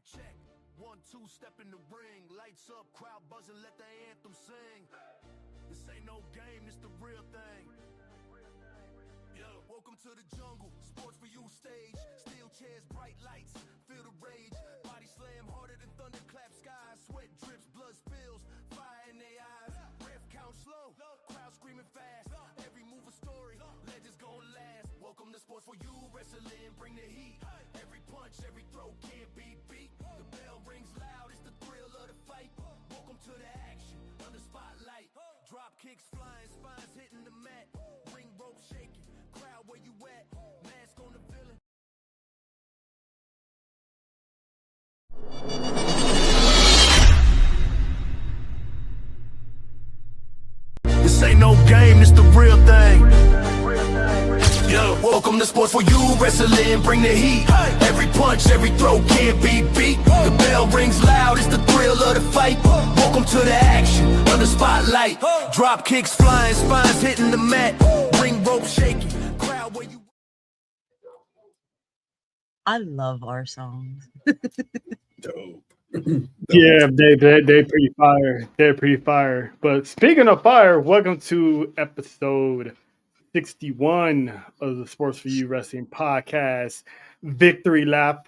check. 1, 2, step in the ring. Lights up, crowd buzzing, let the anthem sing. This ain't no game, this the real thing. Yo, welcome to the jungle, sports for you stage. Steel chairs, bright lights, feel the rage. Body slam harder than thunderclap skies. Sweat drips, blood spills, fire in their eyes. Ref count slow, crowd screaming fast. Every move a story, legends gon' last. Welcome to sports for you wrestling, bring the heat. Every punch, every throw can't be beat. The bell rings loud, it's the thrill of the fight. Welcome to the action, under spotlight. Drop kicks flying, spines hitting the mat. Ring rope shaking, crowd where you at? Mask on the villain. This ain't no game, it's the real thing. Yo, welcome to sports for you wrestling, bring the heat. Every punch, every throw can't be beat. The bell rings loud, it's the thrill of the fight. Welcome to the action, under spotlight. Drop kicks flying, spines hitting the mat. Ring rope shaking, crowd where you. I love our songs. Dope. Yeah, they pretty fire. They're pretty fire. But speaking of fire, welcome to episode 61 of the Sports for You Wrestling Podcast Victory Lap.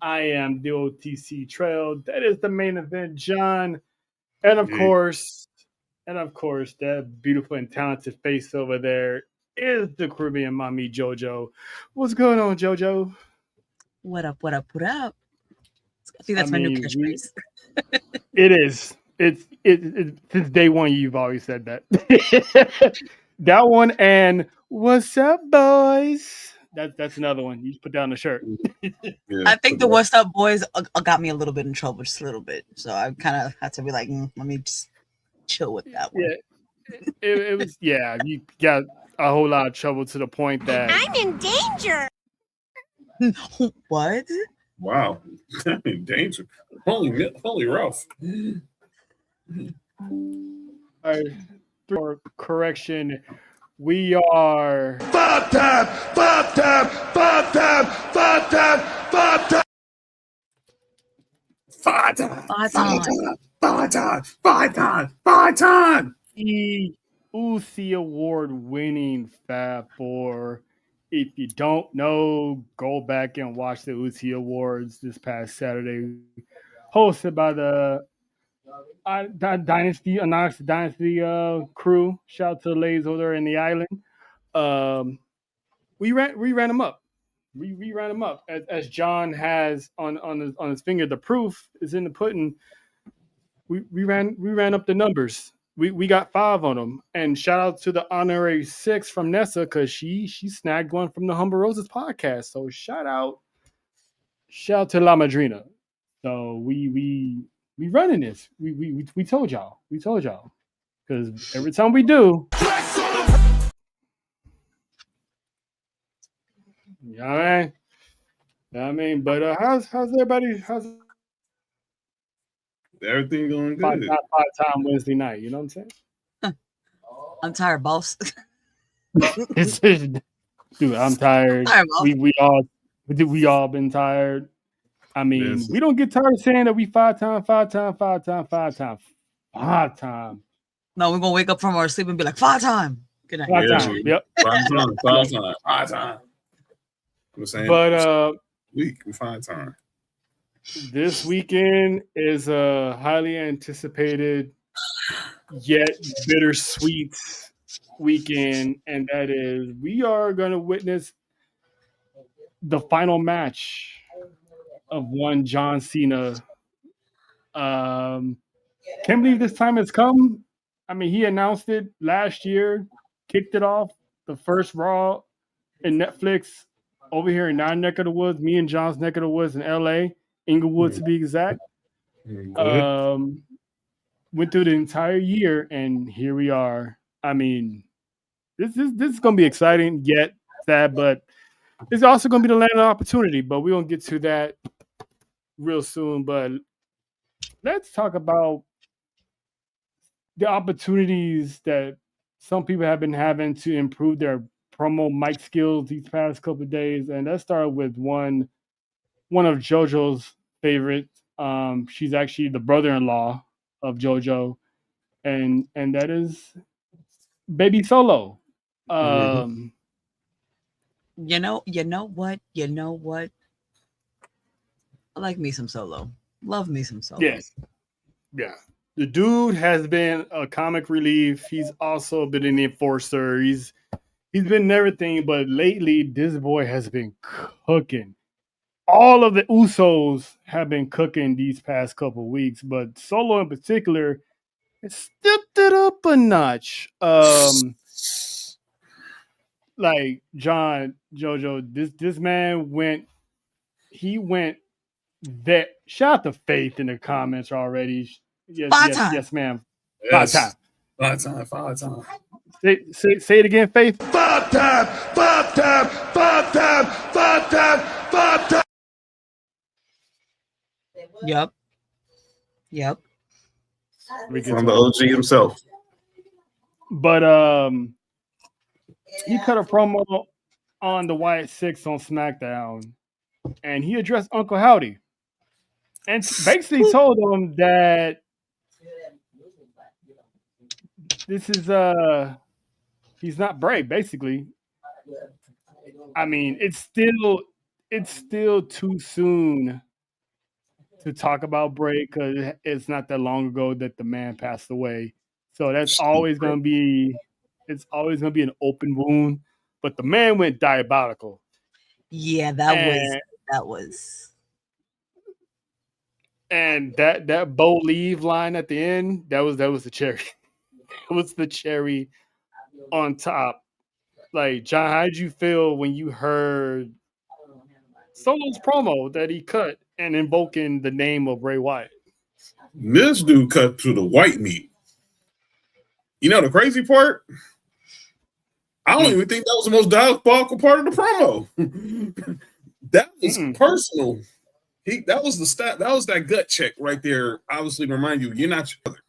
I am the OTC Trail. That is the main event, John. And of course, that beautiful and talented face over there is the Caribbean mommy, JoJo. What's going on, JoJo? What up? I think that's my new catchphrase. It is. It's since day one. You've always said that. That one and what's up, boys? That's another one. You just put down the shirt. Yeah, I think the What's Up Boys got me a little bit in trouble, just a little bit. So I kind of had to be like, let me just chill with that one. Yeah, it was. Yeah, you got a whole lot of trouble to the point that I'm in danger. What? Wow. I'm in danger. Holy Ralph. All right, for correction, we are Five time. the ucey Award winning Fab Four. If you don't know, go back and watch the ucey Awards this past Saturday, hosted by the Anonymous Dynasty crew. Shout out to the ladies over there in the island. We ran them up. We ran them up as John has on his finger. The proof is in the pudding. We ran up the numbers. We got 5 on them. And shout out to the honorary 6 from Nessa because she snagged one from the Humble Roses podcast. So shout out to La Madrina. So we running this. We told y'all. Because every time we do, you know what I mean? But how's everybody? How's Everything going good. five-time Wednesday night? You know what I'm saying? I'm tired, boss. Dude, I'm tired. We all been tired. I mean, Yes. we don't get tired of saying that we five-time. No, we're gonna wake up from our sleep and be like, 5-time. Good night. Five-time. Yep. Five time. I'm saying, But we find time. this weekend is a highly anticipated yet bittersweet weekend, and that is we are going to witness the final match of one John Cena. Can't believe this time has come. I mean, he announced it last year, kicked it off the first Raw in Netflix over here in our neck of the woods, me and John's neck of the woods in LA, Inglewood to be exact. Went through the entire year, and here we are. I mean, this is going to be exciting, yet sad, but it's also going to be the land of opportunity. But we're going to get to that real soon. But let's talk about the opportunities that some people have been having to improve their promo mic skills these past couple of days. And let's start with one of JoJo's favorite. She's actually the brother-in-law of JoJo, and that is Baby Solo. You know what? I like me some Solo. Love me some Solo. Yes, yeah. The dude has been a comic relief. He's also been an enforcer. He's been everything, but lately this boy has been cooking. All of the Usos have been cooking these past couple weeks, but Solo in particular has stepped it up a notch. Like John JoJo, this man went. He went that. Shout out to Faith in the comments already. Yes, Five yes, time. yes, ma'am. Five Yes. times. 5 times. 5 times. Say it again, Faith. 5 times, 5 times, 5 times, 5 times, 5 times. Yep. We get From to the it. OG himself. But he cut a promo on the Wyatt Six on SmackDown, and he addressed Uncle Howdy, and basically told him that this is he's not Bray. Basically, I mean, it's still too soon to talk about Bray because it's not that long ago that the man passed away. So that's always gonna be it's always gonna be an open wound. But the man went diabolical. Yeah, And that was. that Bo leave line at the end, that was the cherry. It was the cherry on top. Like, John, how did you feel when you heard Solo's promo that he cut and invoking the name of Bray Wyatt? This dude cut through the white meat. You know the crazy part? I don't even think that was the most diabolical part of the promo. That was personal. That was that gut check right there. Obviously, remind you, you're not your brother.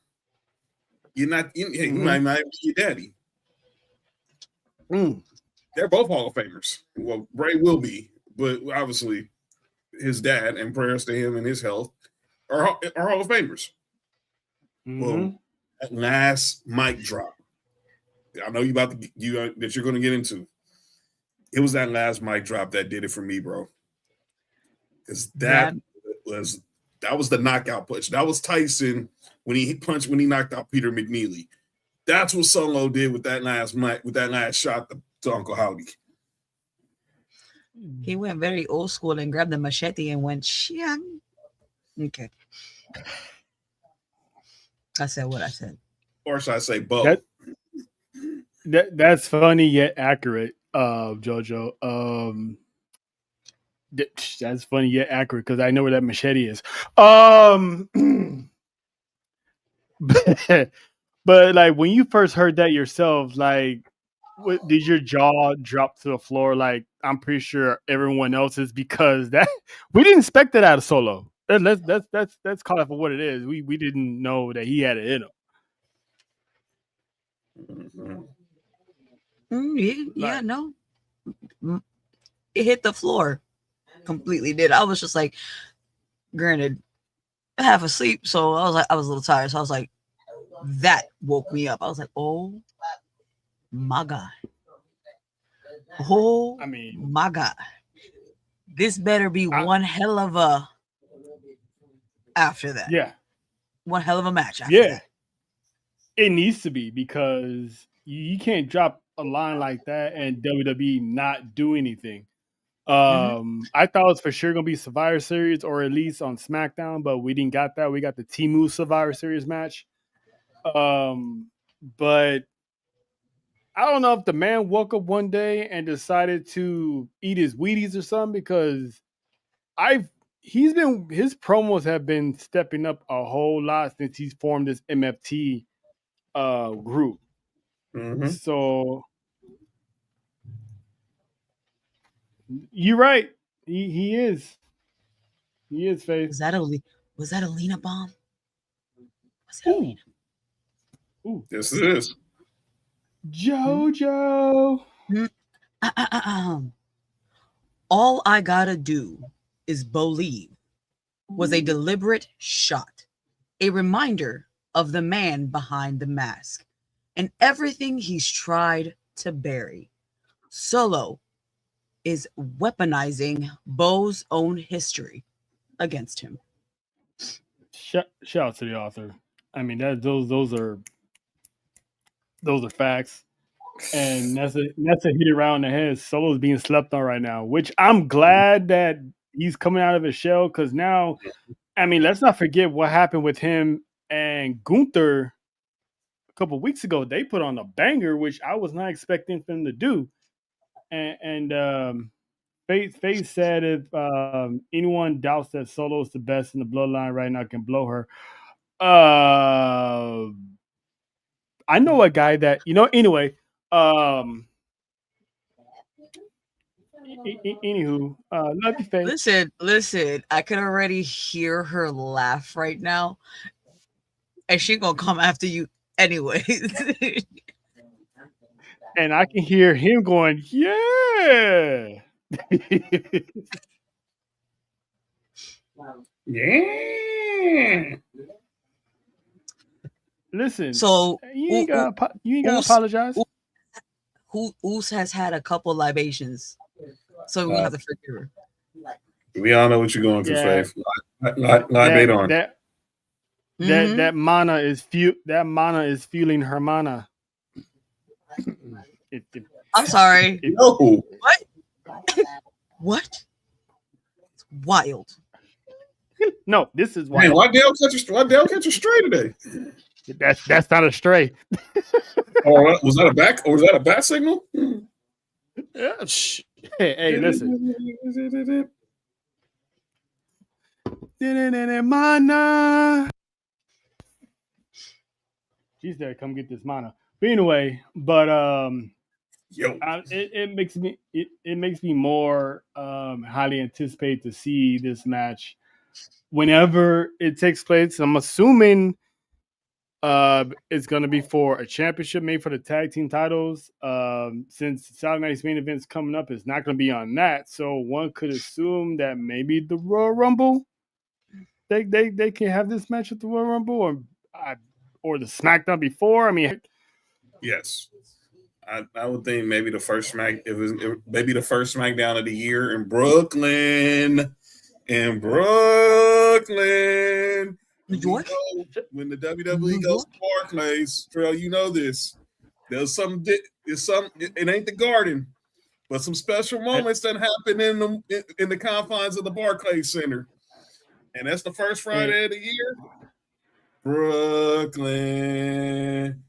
You're not. You might not be your daddy. They're both Hall of Famers. Well, Bray will be, but obviously, his dad and prayers to him and his health are Hall of Famers. Well, that last mic drop. I know that you're going to get into. It was that last mic drop that did it for me, bro. Because that was the knockout punch. That was Tyson when he knocked out Peter McNeely. That's what Solo did with that last shot to Uncle Howdy. He went very old school and grabbed the machete and went shiang. Okay. I said what I said. Or should I say Bo? That's funny yet accurate, JoJo. That's funny yet accurate because I know where that machete is. But like when you first heard that yourself, like, did your jaw drop to the floor? Like, I'm pretty sure everyone else's, because that we didn't expect that out of Solo. Let's call it for what it is. We didn't know that he had it in him. Yeah, no. It hit the floor. Completely did. I was just like, granted, half asleep, so I was a little tired. So I was like, that woke me up. I was like, oh my God. Oh, I mean, my God. This better be one hell of a after that. Yeah. One hell of a match after that. It needs to be, because you can't drop a line like that and WWE not do anything. I thought it was for sure gonna be Survivor Series or at least on SmackDown, but we didn't got that. We got the Temu Survivor Series match. But I don't know if the man woke up one day and decided to eat his Wheaties or something, because his promos have been stepping up a whole lot since he's formed this MFT group. So you're right. He is. He is, Faith. Was that a Lena bomb? Was it a Lena? Ooh. Yes, it is. JoJo. All I gotta do is believe was a deliberate shot, a reminder of the man behind the mask and everything he's tried to bury. Solo is weaponizing Bo's own history against him. Shout out to the author. I mean, those are facts. And that's a hit around the head. Solo's being slept on right now, which I'm glad that he's coming out of his shell, because now, I mean, let's not forget what happened with him and Gunther a couple of weeks ago. They put on a banger, which I was not expecting them to do. And Faith said if anyone doubts that Solo is the best in the bloodline right now, can blow her. I know a guy that, anyway. Anywho, love you, Faith. Listen, I can already hear her laugh right now, and she gonna come after you anyway. And I can hear him going, yeah. Yeah. Listen, so you ain't gotta apologize. Oos has had a couple libations, so we have to forgive her. We all know what you're going through, Faith. Libate on. That mana is fueling her mana. I'm sorry. No. What? What? It's wild. No, this is wild. Man, why Dale catch a stray today? That's not a stray. Oh, was that a back? Or was that a bat signal? Hey, listen. Mana. She's there. Come get this mana. But anyway, it makes me more highly anticipated to see this match whenever it takes place. I'm assuming it's going to be for a championship, made for the tag team titles. Since Saturday Night's main event's coming up, it's not going to be on that. So one could assume that maybe the Royal Rumble, they can have this match at the Royal Rumble, or the SmackDown before. I mean, yes, I would think maybe the first maybe the first SmackDown of the year in Brooklyn. New York? When the WWE goes to Barclays, Trail, you know this. There's some. It ain't the Garden, but some special moments that happen in the confines of the Barclays Center, and that's the first Friday of the year. Brooklyn.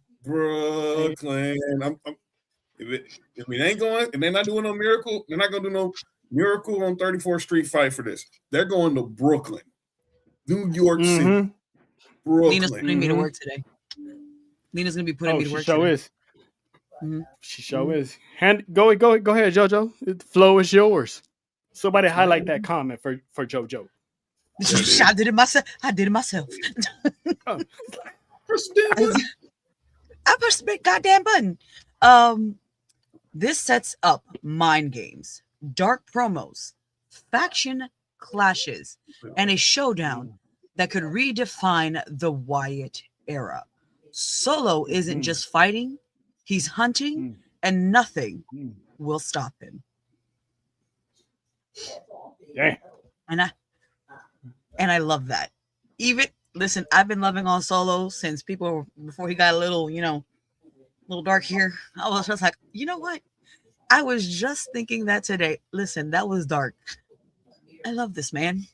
If it ain't going, and they're not doing no miracle, they're not gonna do no Miracle on 34th Street fight for this. They're going to Brooklyn, New York City. Brooklyn. Lena's putting me to work today. Lena's gonna be putting me to work. She sure today. Is. She sure is. Go ahead, JoJo. The flow is yours. Somebody highlight that comment for JoJo. I did it myself. I pressed the big goddamn button. This sets up mind games, dark promos, faction clashes, and a showdown that could redefine the Wyatt era. Solo isn't just fighting, he's hunting, and nothing will stop him. Yeah. And I love that. Listen, I've been loving on Solo since before he got a little dark here. I was just like, you know what? I was just thinking that today. Listen, that was dark. I love this man.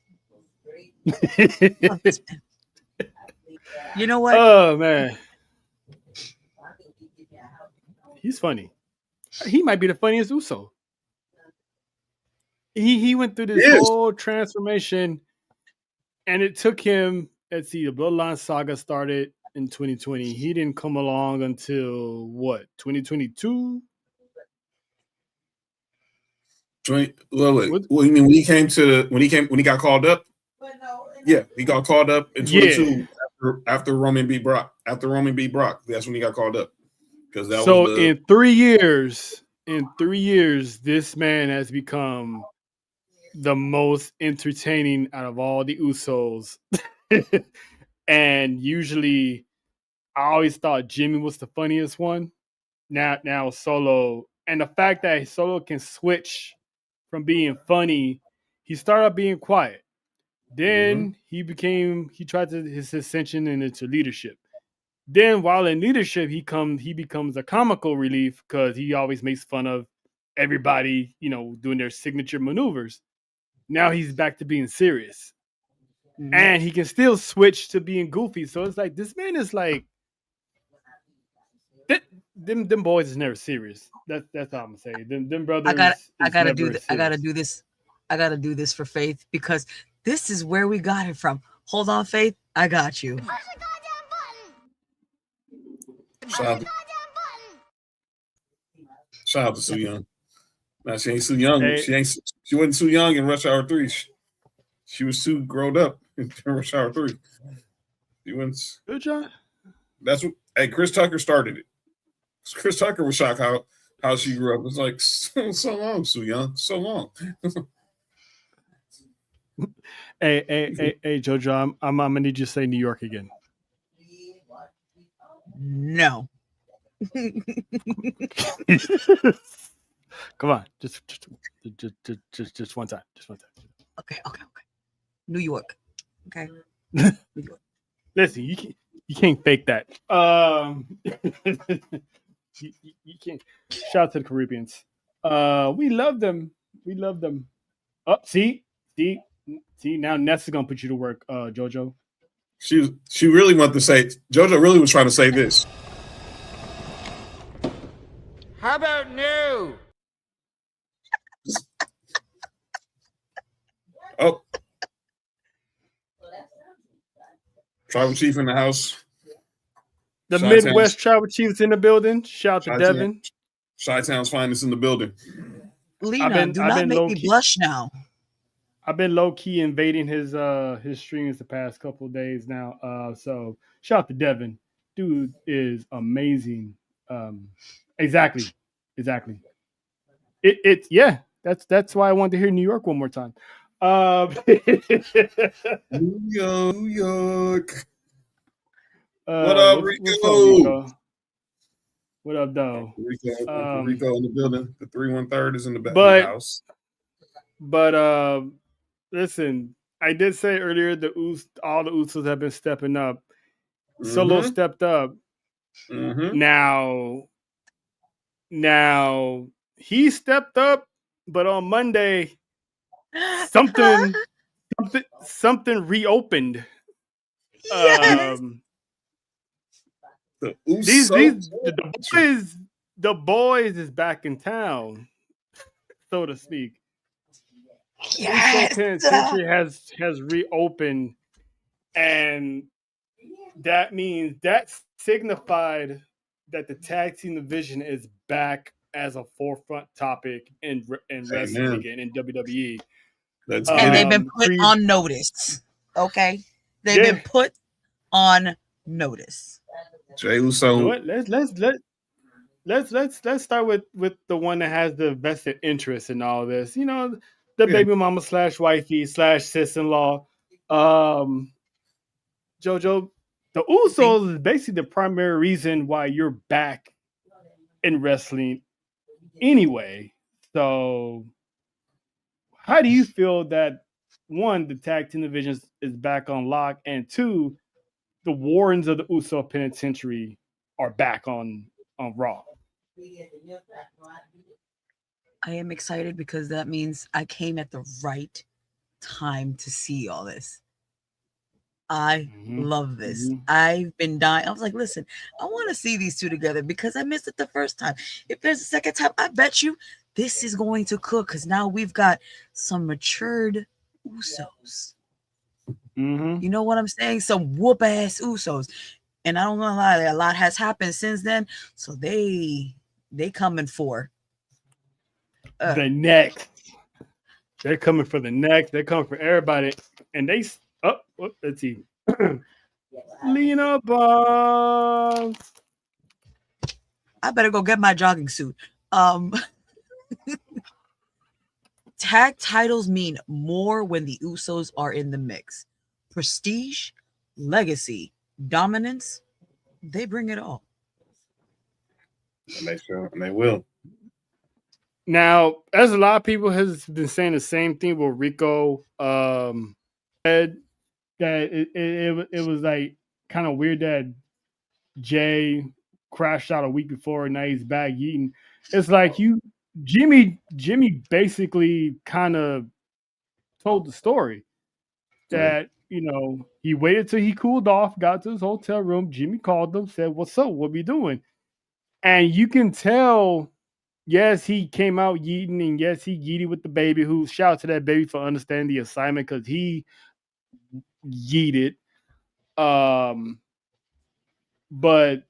Love this man. You know what? Oh man, he's funny. He might be the funniest Uso. He went through this whole transformation, and it took him. Let's see, the Bloodline saga started in 2020. He didn't come along until what, 2022? Wait. Well, you mean when he got called up? Yeah, he got called up in 22 after Roman beat Brock. After Roman beat Brock, that's when he got called up. Because that was in 3 years, this man has become the most entertaining out of all the Usos. And usually I always thought Jimmy was the funniest one. Now Solo, and the fact that Solo can switch from being funny, he started being quiet. Then he tried his ascension into leadership. Then while in leadership, he becomes a comical relief because he always makes fun of everybody, doing their signature maneuvers. Now he's back to being serious. And he can still switch to being goofy. So it's like this man is like them boys is never serious. That's all I'm gonna say. Them brothers. I gotta do this. I gotta do this for Faith because this is where we got it from. Hold on, Faith. I got you. Shout out to Su Young. Now she ain't Su Young. Hey. She wasn't Su Young in Rush Hour 3. She was Su grown up in Rush Hour 3. She went. Good job. That's what. Hey, Chris Tucker started it. Chris Tucker was shocked how she grew up. It's like so long, Su Young, so long. Hey, JoJo, I'm gonna need you to say New York again. No. Come on, just one time, Okay. New York. Okay. New York. Listen, you can't fake that. You can't. Shout out to the Caribbeans. We love them. Oh, see. Now Ness is gonna put you to work, JoJo. She really wanted to say. JoJo really was trying to say this. How about no? Oh, Tribal Chief in the house. The Midwest Tribal Chief's in the building. Shout out to Devin. Chi-Town's finest in the building. Lena, do not make me blush now. I've been low key invading his streams the past couple of days now. So shout out to Devin. Dude is amazing. Exactly. Yeah. That's why I wanted to hear New York one more time. New York. What up, Rico? What up, though? Rico in the building. The 313 is in the back of the house. But listen, I did say earlier all the Usos have been stepping up. Solo stepped up. Now he stepped up, but on Monday something reopened. Yes. The boys is back in town, so to speak. Yes. Penitentiary has reopened, and that means that signified that the tag team division is back as a forefront topic in wrestling again in WWE. And they've been put on notice. Okay, they've been put on notice. Jey Uso. Let's start with the one that has the vested interest in all this. The baby mama / wifey / sis-in-law. JoJo, the Usos is basically the primary reason why you're back in wrestling anyway. So how do you feel that, one, the tag team division is back on lock, and two, the Warrens of the Uso Penitentiary are back on Raw? I am excited because that means I came at the right time to see all this. I love this. I've been dying. I was like, listen, I want to see these two together because I missed it the first time. If there's a second time, I bet you this is going to cook because now we've got some matured Usos. You know what I'm saying? Some whoop ass Usos. And I don't gonna lie, a lot has happened since then. So they coming for the next. They're coming for the next. They're coming for everybody. And let's see. Lena Bombs. I better go get my jogging suit. Tag titles mean more when the Usos are in the mix. Prestige, legacy, dominance, they bring it all. And they shall, and they will. Now, as a lot of people has been saying the same thing with Rico, said that it was like kind of weird that Jay crashed out a week before and now he's back eating. It's like Jimmy basically kind of told the story that, he waited till he cooled off, got to his hotel room. Jimmy called him, said, "What's up? What we doing?" And you can tell, yes, he came out yeeting, and yes, he yeeted with the baby, who shout out to that baby for understanding the assignment because he yeeted. But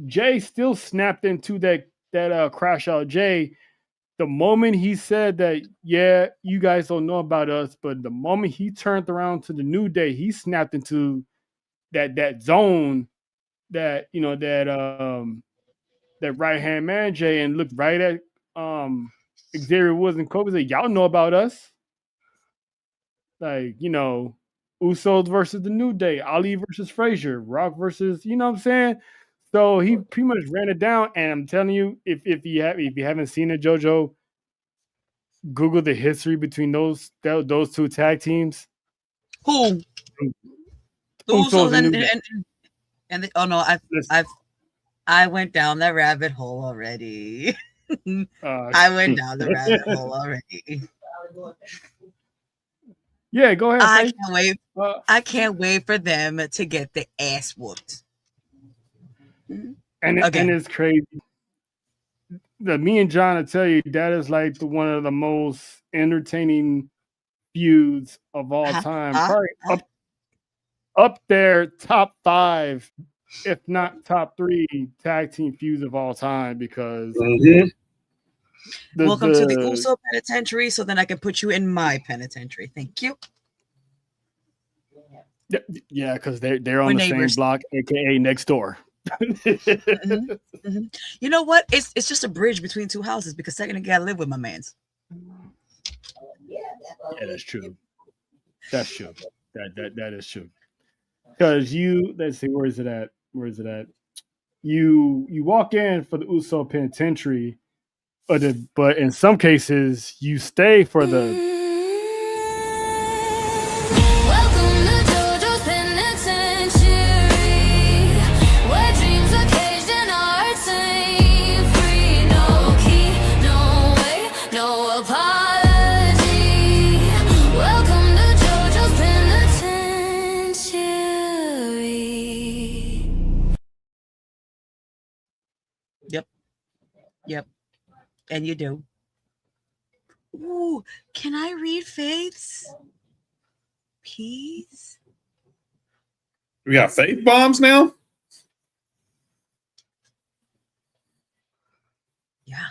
Jay still snapped into that crash out. Jay, the moment he said that, yeah, you guys don't know about us, but the moment he turned around to the New Day, he snapped into that zone that that right hand man Jay, and looked right at Xavier Woods and Kobe. Said, "Y'all know about us." Like, Usos versus the New Day, Ali versus Frazier, Rock versus, you know what I'm saying? So he pretty much ran it down. And I'm telling you, if you haven't seen it, JoJo, Google the history between those two tag teams. Who? The Usos I went down that rabbit hole already. I went down the rabbit hole already. Yeah, go ahead. I can't wait. I can't wait for them to get the ass whooped. And it's crazy. Me and John, I tell you, that is like one of the most entertaining feuds of all time. Probably up there, top 5, if not top 3 tag team feuds of all time. Because welcome to the Uso penitentiary, so then I can put you in my penitentiary. Thank you. Yeah, because they're on the same block, aka next door. You know what? It's just a bridge between two houses because second I gotta live with my mans. Yeah, that's true. That's true. That is true. Because let's see, where is it at? You walk in for the Uso penitentiary, but in some cases you stay for the. Yep. And you do. Ooh, can I read Faith's? Please? We got faith bombs now? Yeah.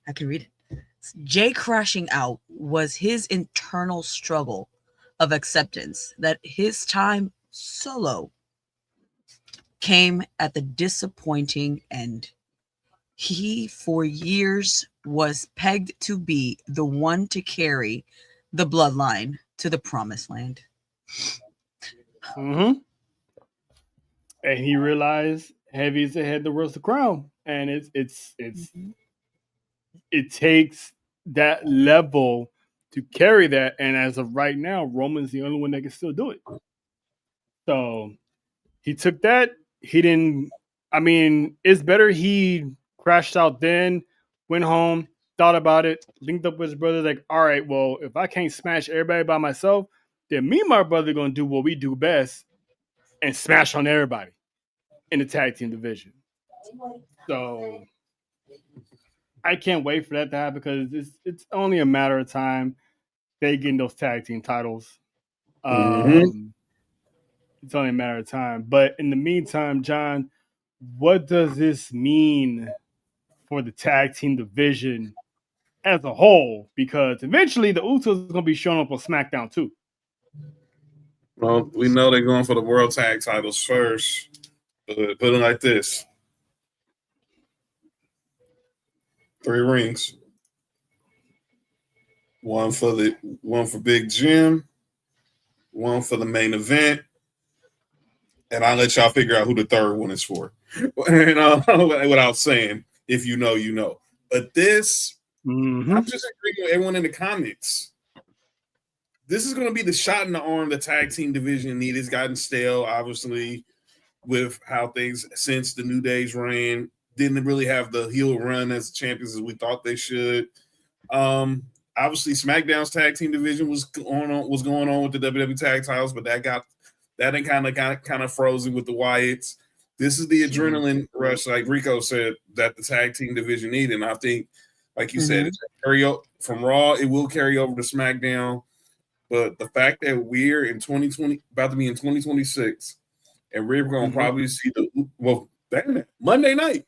I can read it. Jay crashing out was his internal struggle of acceptance that his time solo came at the disappointing end. He, for years, was pegged to be the one to carry the bloodline to the promised land. And he realized Heavy's ahead the world's the crown, and it takes that level to carry that. And as of right now, Roman's the only one that can still do it. So he took that. He didn't. I mean, it's better he crashed out then, went home, thought about it, linked up with his brother, like, all right, well, if I can't smash everybody by myself, then me and my brother are going to do what we do best and smash on everybody in the tag team division. So I can't wait for that to happen because it's only a matter of time they getting those tag team titles. It's only a matter of time. But in the meantime, John, what does this mean for the tag team division as a whole? Because eventually the Usos are going to be showing up on SmackDown too. Well, we know they're going for the world tag titles first. Put it like this. 3 rings. one for Big Jim, one for the main event, and I'll let y'all figure out who the third one is for. And without saying, if you know, you know. But this, I'm just agreeing with everyone in the comments. This is going to be the shot in the arm the tag team division needed. It's gotten stale, obviously, with how things since the New Day's reign didn't really have the heel run as champions as we thought they should. Obviously, SmackDown's tag team division was going on with the WWE tag titles, but that kind of frozen with the Wyatts. This is the adrenaline rush, like Rico said, that the tag team division needed. And I think, like you said, it's from Raw, it will carry over to SmackDown. But the fact that we're in 2020, about to be in 2026, and we're going to probably see Monday night.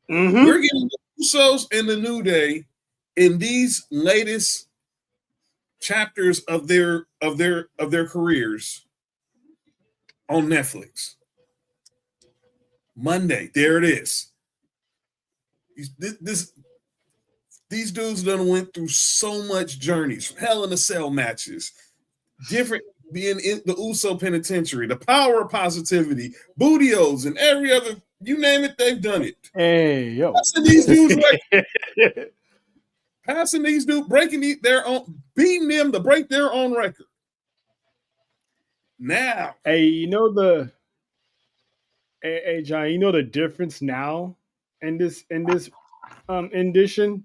We're getting the Usos and the New Day in these latest chapters of their careers on Netflix. Monday, there it is. These dudes done went through so much journeys, Hell in a Cell matches, different being in the Uso penitentiary, the power of positivity, Bootios, and every other, you name it, they've done it. Hey, yo. Passing these dudes breaking their own, beating them to break their own record. Now. Hey, Hey, John, you know the difference now in this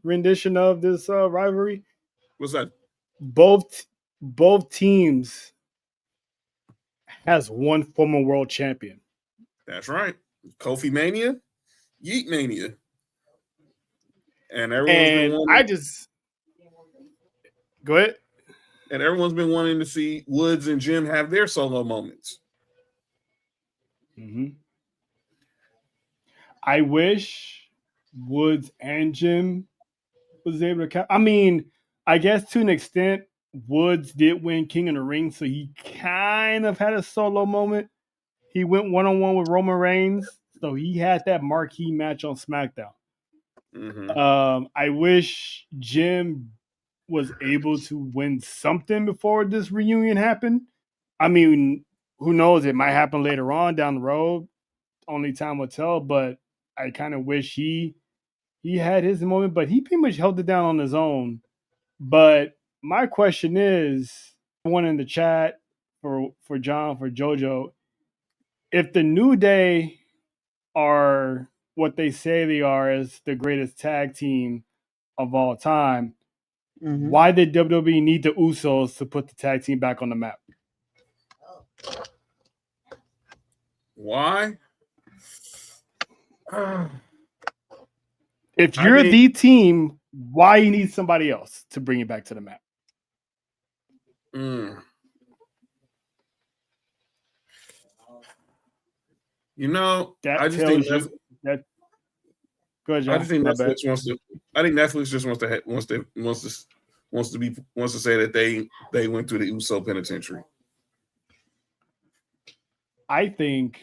rendition of this rivalry? What's that? Both teams has one former world champion. That's right. Kofi Mania, Yeet Mania. And go ahead. And everyone's been wanting to see Woods and Jim have their solo moments. I wish Woods and Jim was able to. I mean, I guess to an extent, Woods did win King of the Ring, so he kind of had a solo moment. He went one-on-one with Roman Reigns, so he had that marquee match on SmackDown. I wish Jim was able to win something before this reunion happened. I mean, who knows? It might happen later on down the road. Only time will tell, but I kind of wish he had his moment, but he pretty much held it down on his own. But my question is, one in the chat for John, for JoJo, if the New Day are what they say they are as the greatest tag team of all time, why did WWE need the Usos to put the tag team back on the map? Why? If you're the team, why you need somebody else to bring it back to the map? You know, that I just think that. Go ahead, John. I just think Netflix wants to. I think Netflix just wants to say that they went through the Uso penitentiary. I think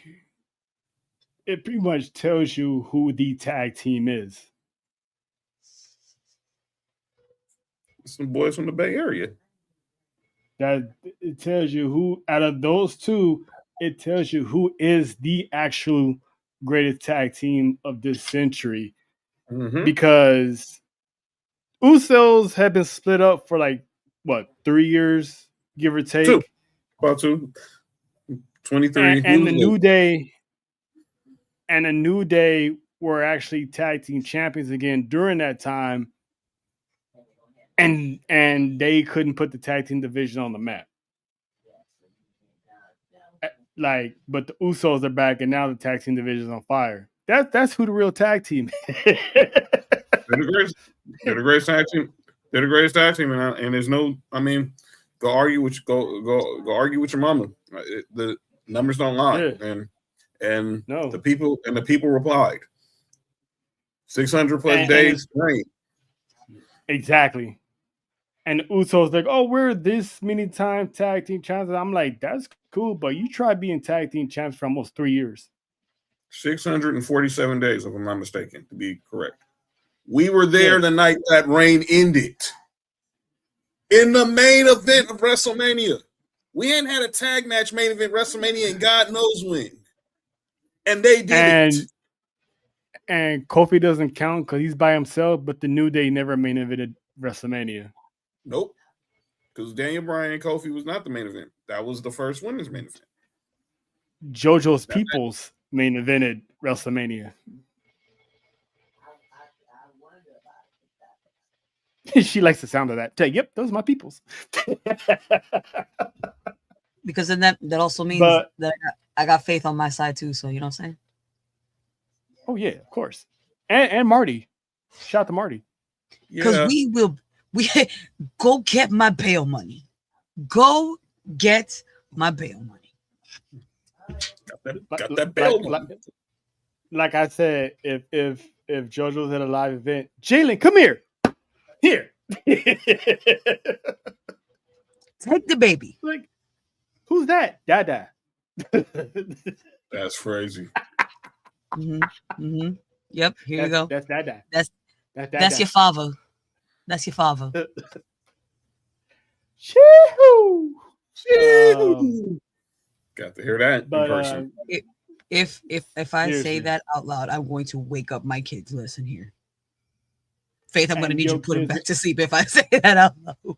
it pretty much tells you who the tag team is. Some boys from the Bay Area. That it tells you who, out of those two, it tells you who is the actual greatest tag team of this century. Because Usos have been split up for 3 years, give or take. About 23. And the New Day were actually tag team champions again during that time. And they couldn't put the tag team division on the map. But the Usos are back, and now the tag team division is on fire. That's who the real tag team is. They're the greatest tag team. They're the greatest tag team, and there's no. I mean, go argue with argue with your mama. The numbers don't lie, and the people replied. 600 plus days, great. Exactly. And Usos like, oh, we're this many times tag team champions. I'm like, that's cool, but you tried being tag team champs for almost 3 years. 647 days, if I'm not mistaken, to be correct. We were there the night that reign ended. in the main event of WrestleMania. We ain't had a tag match main event WrestleMania and God knows when. And they did it. And Kofi doesn't count because he's by himself, but the New Day never main evented WrestleMania. Nope. Because Daniel Bryan and Kofi was not the main event. That was the first women's main event. JoJo's People's main evented WrestleMania. She likes the sound of that. Yep, those are my peoples. Because then that also means that I got faith on my side too. So you know what I'm saying? Oh yeah, of course. And Marty. Shout out to Marty. Because we go get my bail money. Go get my bail money. Got that bail money. Like I said, if JoJo's at a live event, Jalen, come here. Here. Take the baby. Like, who's that? Dada. That's crazy. Yep, here you go. That's Dada. That's your father. That's your father. Shoo! Got to hear that in person. If I Seriously. say that out loud, I'm going to wake up my kids. Listen here. Faith, I'm going to need you to put them back to sleep if I say that out loud.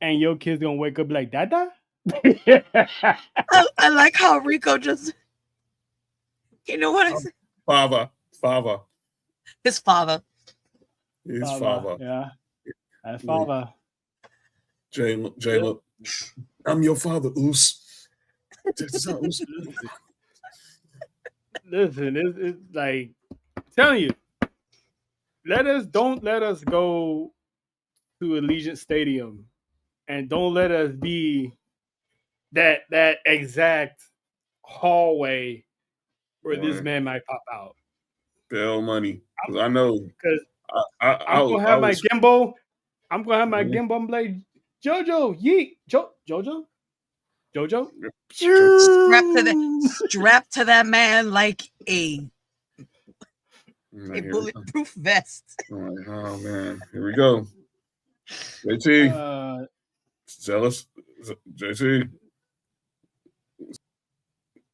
And your kid's going to wake up like, Dada? I like how Rico just... You know what I said? Father. His father. His father. Yeah. That's father. Jayla, I'm your father, Oos. Listen, it's like, I'm telling you, don't let us go to Allegiant Stadium, and don't let us be that exact hallway where this man might pop out. Bail money, because I know. Because I'm gonna have my gimbal. I'm gonna have my gimbal. I'm like, JoJo, yeet, JoJo. Strapped to that man like a bulletproof vest. Oh man, here we go. JT, jealous. JT.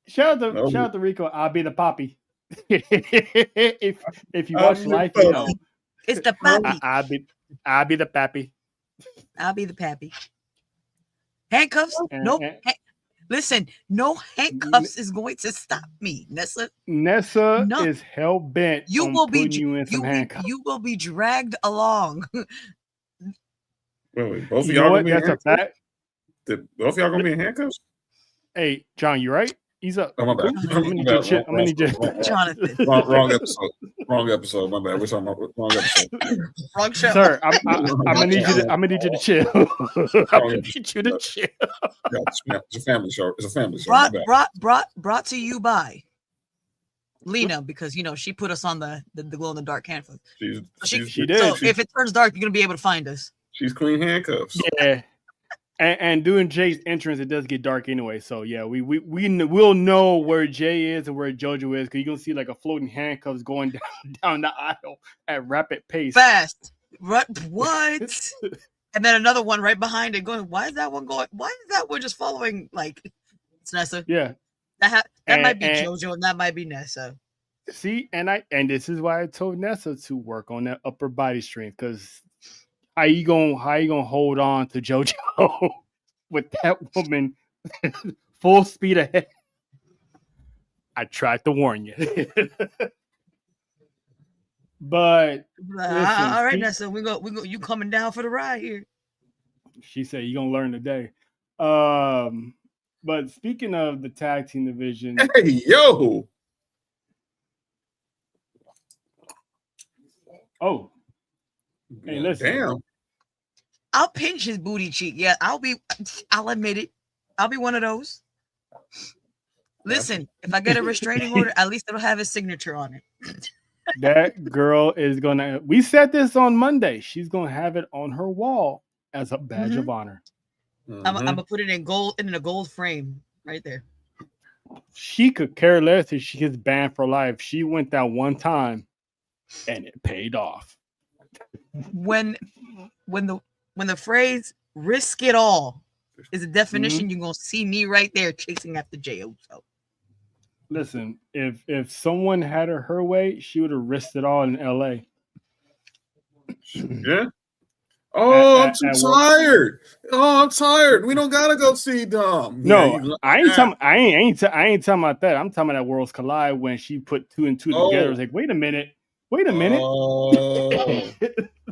Shout out to Rico. I'll be the poppy. if you watch live, you know it's the pappy. I'll be the pappy. I'll be the pappy. Handcuffs? Listen, no handcuffs is going to stop me, Nessa. Nessa is hell bent. You will be dragged along. Wait, both of y'all gonna be in handcuffs? Both of y'all gonna be in handcuffs? Hey, John, you right? He's up. Oh, my bad. I'm gonna need you. Jonathan. Wrong episode. Wrong episode. My bad. We're talking about wrong episode. Wrong show. Sir, I'm gonna need you to chill. I'm gonna need you to chill. It's a family show. It's a family show. Brought to you by Lena, because she put us on the glow in the dark handcuffs. She did. So if it turns dark, you're gonna be able to find us. She's clean handcuffs. Yeah. And doing Jay's entrance, it does get dark anyway. So yeah, we'll know where Jay is and where JoJo is, because you're gonna see like a floating handcuffs going down the aisle at rapid pace. Fast. What? And then another one right behind it going. Why is that one going? Why is that one just following? Like, it's Nessa. Yeah. That might be JoJo and that might be Nessa. See, and this is why I told Nessa to work on that upper body strength, because. How you gonna hold on to JoJo with that woman full speed ahead? I tried to warn you. But listen, all right, Nessa, we go. You coming down for the ride here? She said you're gonna learn today. But speaking of the tag team division, hey yo, hey, listen. Damn. I'll pinch his booty cheek. Yeah, I'll admit it. I'll be one of those. Listen, if I get a restraining order, at least it'll have his signature on it. That girl is gonna. We said this on Monday. She's gonna have it on her wall as a badge of honor. I'm gonna put it in gold, in a gold frame, right there. She could care less if she gets banned for life. She went that one time, and it paid off. When when the phrase "risk it all" is a definition, you're gonna see me right there chasing after Jey Uso. Listen, if someone had her way, she would have risked it all in L.A. Yeah. Oh, I'm too work. tired. Oh, I'm tired. We don't gotta go see Dom. No, Yeah, I ain't talking about that. I'm talking about Worlds Collide when she put 2 and 2 together. I was like, wait a minute. Oh.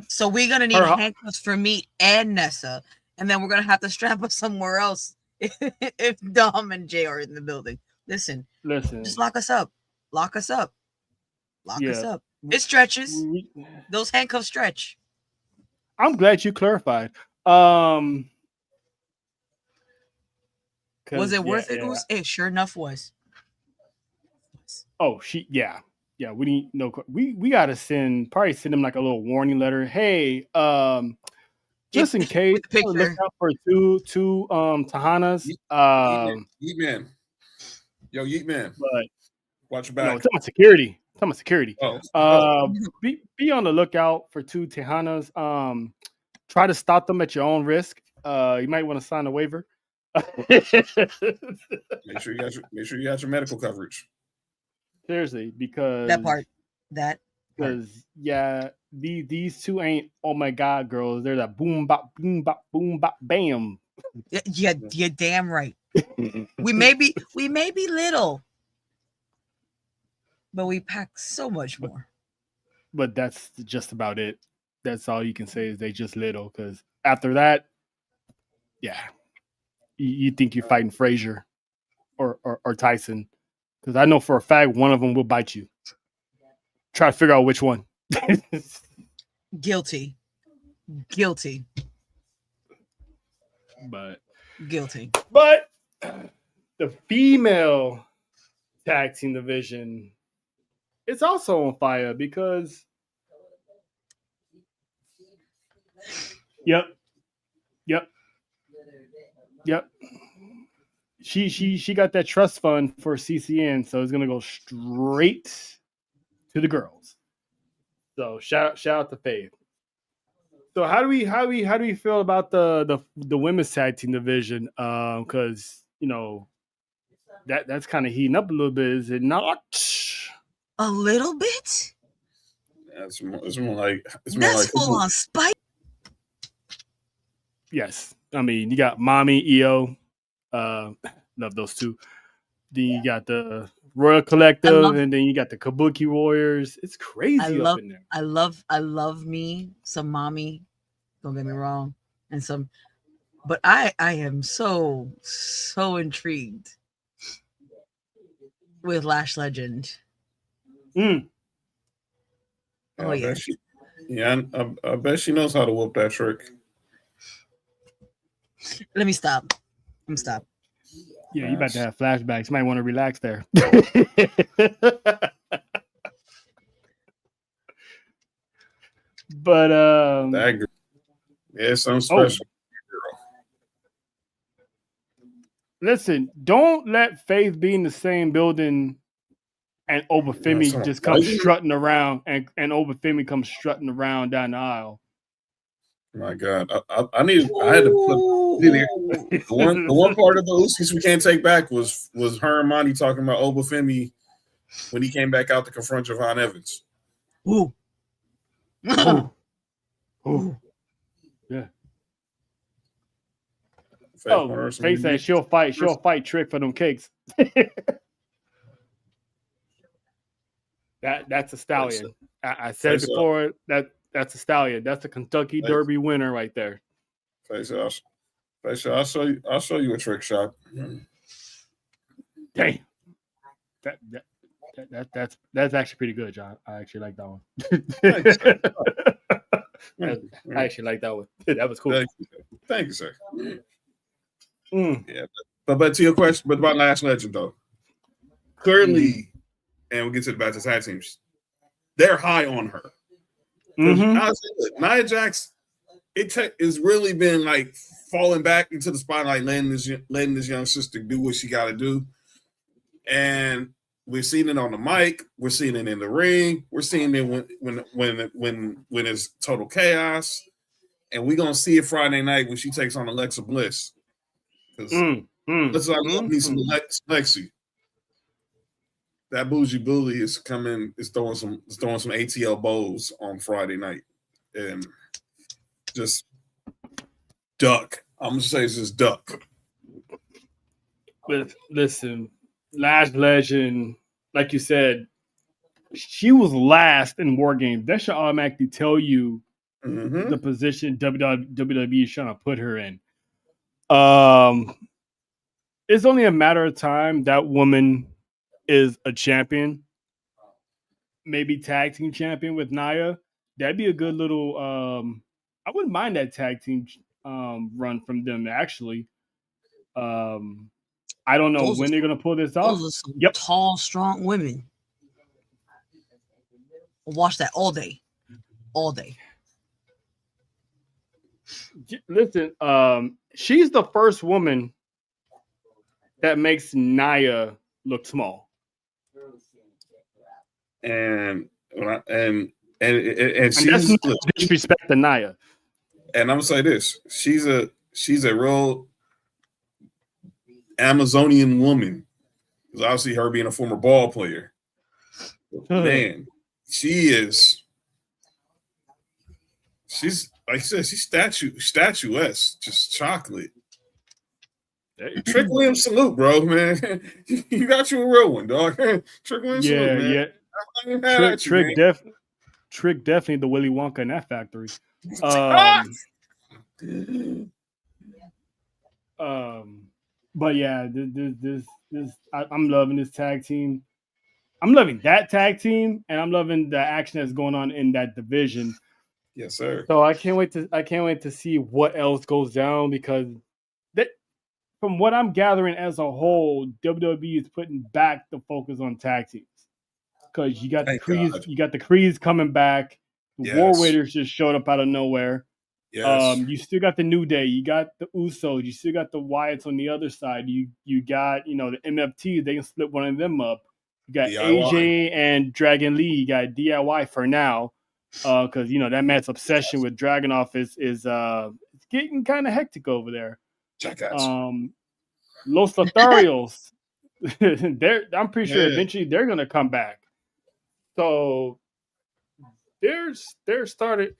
So we're gonna need handcuffs for me and Nessa, and then we're gonna have to strap us somewhere else if Dom and Jay are in the building. Listen, just lock us up. Lock us up. It stretches. Those handcuffs stretch. I'm glad you clarified. Was it worth it? Yeah. It sure enough was. Oh, yeah. We need no. We gotta send them like a little warning letter. Hey, just in case, look out for two Tahanas. Yeet man. Yo, Yeet man. But watch your back. No, it's on security. Be on the lookout for 2 Tejanas. Try to stop them at your own risk. You might want to sign a waiver. Make sure you got your medical coverage. Seriously, because these 2 ain't oh my god girls. They're that boom bop bam. Yeah, you're damn right. we may be little, but we pack so much more. But that's just about it. That's all you can say is they just little, because after that, yeah, you think you're fighting Frazier or Tyson, because I know for a fact one of them will bite you. Try to figure out which one. Guilty. But the female tag team division, it's also on fire because Yep. She got that trust fund for CCN, so it's gonna go straight to the girls. So shout out to Faith. So how do we feel about the women's tag team division? Because that's kind of heating up a little bit, is it not? A little bit. Yeah, it's more like full on spite. Yes, I mean you got Mommy, EO, love those 2. Then you got the Royal Collective, and then you got the Kabuki Warriors. It's crazy up in there. I love me some Mommy. Don't get me wrong, and some, but I am so intrigued with Lash Legend. Oh yeah, I bet she knows how to whoop that trick. Let me stop. Stop. Yeah, you about to have flashbacks. You might want to relax there. But that girl, yeah, something special. Girl. Listen, don't let Faith be in the same building and Obafemi just comes strutting around, and Obafemi comes strutting around down the aisle. My God, I had to put the one part of the Usos we can't take back was her and Monty talking about Obafemi when he came back out to confront Javon Evans. Ooh. Yeah. Faith said she'll fight Trick for them cakes. That's a stallion. I said it before, that's a stallion. That's a Kentucky Derby winner right there. I'll show you a trick shot. Damn. That's actually pretty good, John. I actually like that one. I actually like that one. That was cool. Thank you, sir. Yeah, but to your question, but about Lash Legend though, clearly, and we'll get to the back to tag teams. They're high on her. Honestly, Nia Jax, it's really been like falling back into the spotlight, letting this young sister do what she got to do, and we've seen it on the mic. We're seeing it in the ring. We're seeing it when it's total chaos, and we're gonna see it Friday night when she takes on Alexa Bliss. Because let's love me some Lexi. That bougie bully is coming. Is throwing some ATL bows on Friday night, and just duck. I'm gonna say it's just duck. But listen, Last Legend, like you said, she was last in War Games. That should automatically tell you the position WWE is trying to put her in. It's only a matter of time that woman is a champion, maybe tag team champion with Nia. That'd be a good little. I wouldn't mind that tag team run from them actually. I don't know when they're gonna pull this off. Those are some tall, strong women. I'll watch that all day. All day. Listen, she's the first woman that makes Nia look small. And she's that's not disrespect to Nia. And I'm gonna say this: she's a real Amazonian woman. Because obviously, her being a former ball player, man, she's like I said, she's statuesque, just chocolate. Trick Williams, salute, bro, man. You got you a real one, dog. Trick Williams, salute, man. Trick definitely the Willy Wonka in that factory. But yeah, I'm loving this tag team. I'm loving that tag team, and I'm loving the action that's going on in that division. Yes, sir. So I can't wait to see what else goes down, because from what I'm gathering as a whole, WWE is putting back the focus on tag teams, because you got the Creeds coming back. The War Raiders just showed up out of nowhere. Yes. You still got the New Day. You got the Usos. You still got the Wyatts on the other side. You got the MFT. They can split one of them up. You got DIY. AJ and Dragon Lee. You got DIY for now, because that man's obsession with Dragunov is it's getting kind of hectic over there. Jackass. Los Lotharios. I'm pretty sure eventually they're gonna come back. So they're started.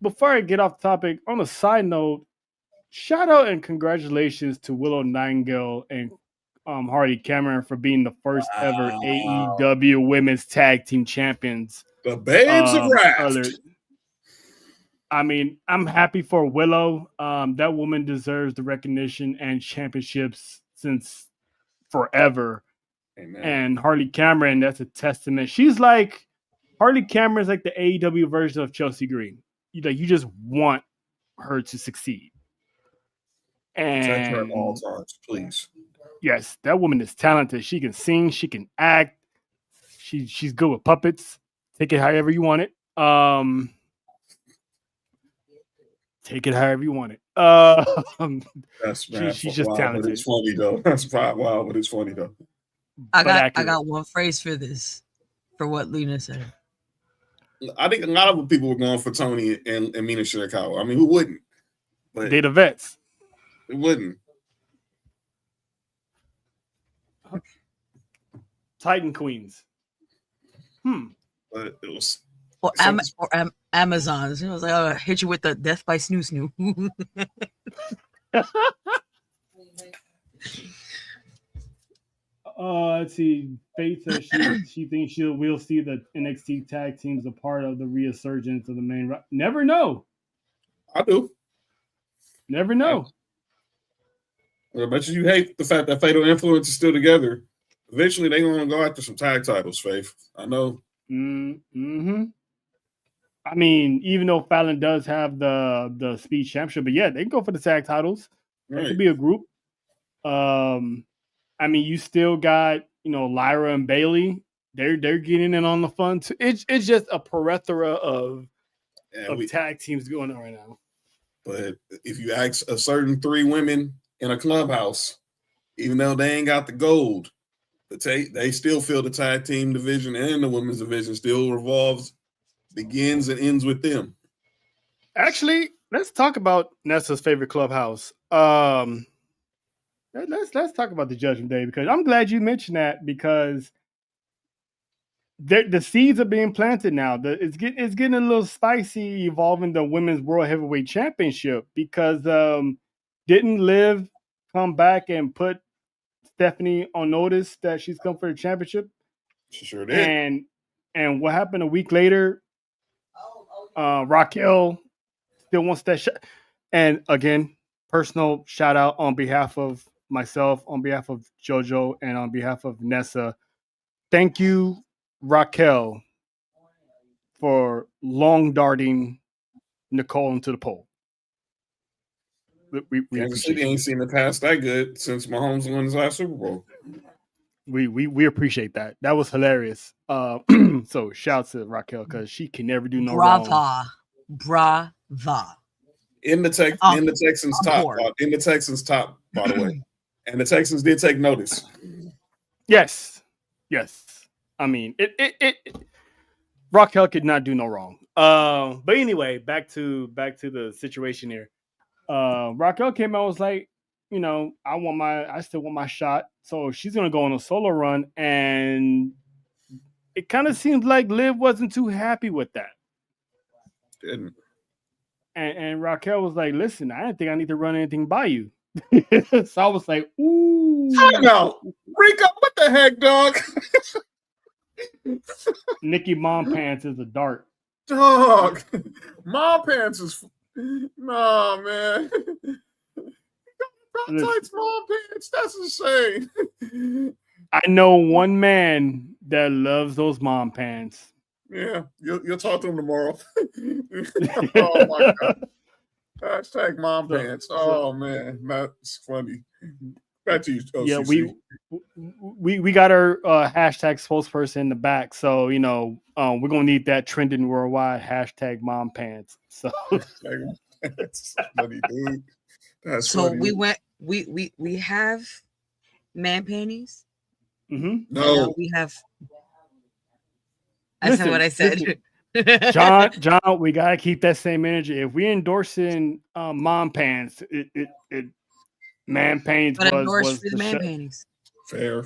Before I get off topic, on a side note, shout out and congratulations to Willow Nightingale and Hardy Cameron for being the first ever AEW Women's Tag Team Champions. The babes of Wrath. I mean, I'm happy for Willow. That woman deserves the recognition and championships since forever. Amen. And Harley Cameron, that's a testament. Harley Cameron's like the AEW version of Chelsea Green. You just want her to succeed. And protect her at all times, please. Yes, that woman is talented. She can sing, she can act. She's good with puppets. Take it however you want it. Take it however you want it. She's just talented. But it's funny though. That's probably wild, but it's funny though. I got one phrase for this, for what Lena said. I think a lot of people were going for Tony and Mina Shirakawa. I mean, who wouldn't? But they the vets. It wouldn't. Titan Queens. But it was. Or Amazons. It was like, I'll hit you with the death by snoo snoo. Let's see. Faith says she thinks we'll see the NXT tag teams a part of the resurgence of the main. Never know. I do. Never know. I bet you hate the fact that Fatal Influence is still together. Eventually, they're going to go after some tag titles, Faith. I know. Mm-hmm. I mean, even though Fallon does have the Speed Championship, but yeah, they can go for the tag titles. Right. It could be a group. I mean, you still got, Lyra and Bailey. They're getting in on the fun too. It's just a plethora of tag teams going on right now. But if you ask a certain 3 women in a clubhouse, even though they ain't got the gold, they still feel the tag team division and the women's division still begins and ends with them. Actually, let's talk about Nessa's favorite clubhouse. Let's talk about the Judgment Day, because I'm glad you mentioned that, because the seeds are being planted now. It's getting a little spicy evolving the Women's World Heavyweight Championship, because didn't Liv come back and put Stephanie on notice that she's come for the championship? She sure did. And what happened a week later? Raquel still wants that shot. And again, personal shout out on behalf of myself, on behalf of JoJo, and on behalf of Nessa. Thank you, Raquel, for long darting Nicole into the pole. We Kansas City ain't seen the past that good since Mahomes won his last Super Bowl. We appreciate that. That was hilarious. So shouts to Raquel, because she can never do no wrong. Brava. In the Texans top, by the way. And the Texans did take notice. Yes. I mean, Raquel could not do no wrong. But anyway, back to the situation here. Raquel came out and was like, I still want my shot. So she's gonna go on a solo run, and it kind of seems like Liv wasn't too happy with that. Didn't. And Raquel was like, listen, I didn't think I need to run anything by you. So I was like, ooh. Time out. Rico, what the heck, dog? Nikki Mom Pants is a dart. Dog. Mom Pants is... Nah, man. Tights, Mom Pants. That's insane. I know one man that loves those Mom Pants. Yeah, you'll talk to him tomorrow. Oh, my God. Hashtag Mom Pants. Oh, man. That's funny. Back to you, OCC. Yeah, we got our hashtag spokesperson in the back, so we're gonna need that trending worldwide. Hashtag Mom Pants. So that's funny, dude. That's so funny. we have man panties. Mm-hmm. No, we have. I said what I said. John, we gotta keep that same energy. If we endorsing Mom Pants, it man panties was the man panties. Fair.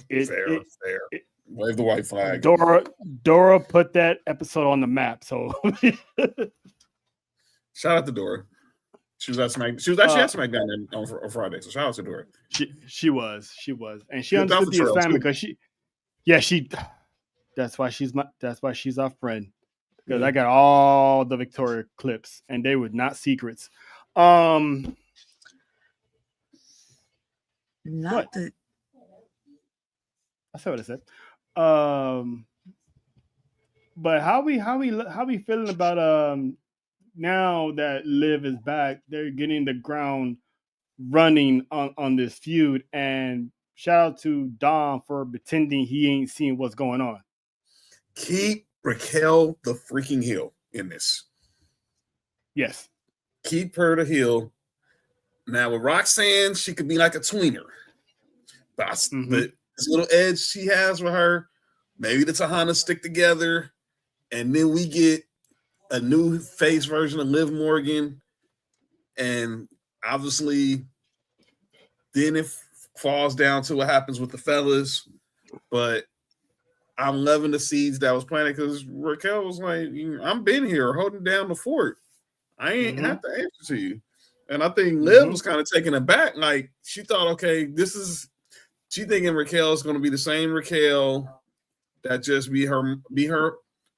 Wave the white flag. Dora put that episode on the map. So shout out to Dora. She was actually at SmackDown on Friday. So shout out to Dora. She was, and she understood the assignment, because that's why she's our friend, because I got all the Victoria clips, and they were not secrets. Not the. I said what I said. But how we feeling about now that Liv is back? They're getting the ground running on this feud, and shout out to Dom for pretending he ain't seeing what's going on. Keep Raquel the freaking heel in this. Yes. Keep her the heel. Now with Roxanne, she could be like a tweener. But this little edge she has with her, maybe the Tahana stick together, and then we get a new face version of Liv Morgan. And obviously, then it falls down to what happens with the fellas. But I'm loving the seeds that was planted, because Raquel was like, I'm been here holding down the fort. I ain't have to answer to you. And I think Liv was kind of taken aback. Like, she thought, okay, she thinking Raquel is going to be the same Raquel that just be her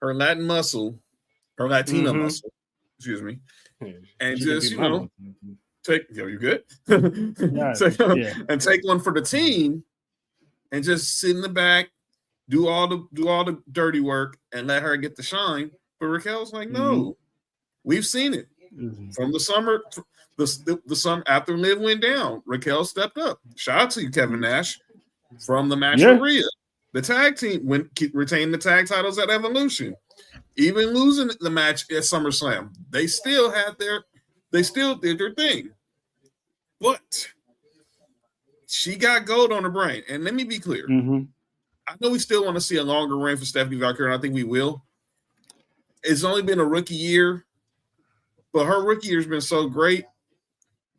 Latin muscle, her Latina muscle, excuse me. And just, you good? And take one for the team and just sit in the back, do all the dirty work and let her get the shine. But Raquel's like, no, we've seen it from the summer. The summer after Liv went down, Raquel stepped up. Shout out to you, Kevin Nash, from the match with Rhea. The tag team retained the tag titles at Evolution. Even losing the match at SummerSlam, they still did their thing. But she got gold on her brain. And let me be clear. I know we still want to see a longer reign for Stephanie Valkyrie, and I think we will. It's only been a rookie year, but her rookie year's been so great.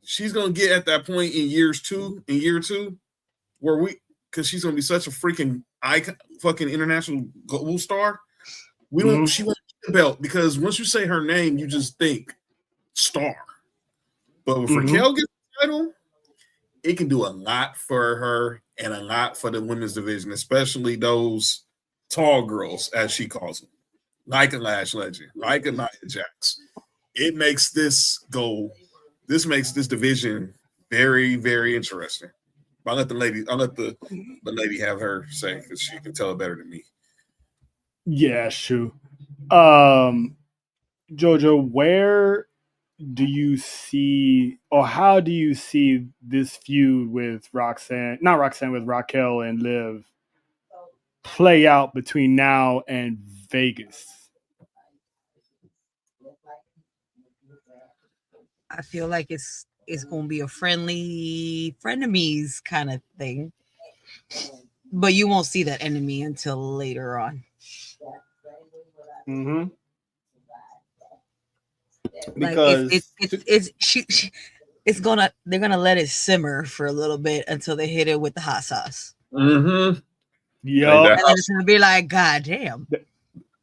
She's gonna get at that point in year two, where because she's gonna be such a freaking icon, fucking international gold star. She won't get the belt because once you say her name, you just think star. But if Raquel gets the title, it can do a lot for her and a lot for the women's division, especially those tall girls, as she calls them, like a Lash Legend, like a Nia Jax. It makes this division very, very interesting. I'll let the lady have her say because she can tell it better than me. Yeah, sure. Jojo, where do you see, or how do you see this feud with with Raquel and Liv play out between now and Vegas? I feel like it's going to be a frenemies kind of thing, but you won't see that enemy until later on. Mm-hmm. Like Because they're gonna let it simmer for a little bit until they hit it with the hot sauce. Mm-hmm. Yup. And then it's gonna be like, God damn.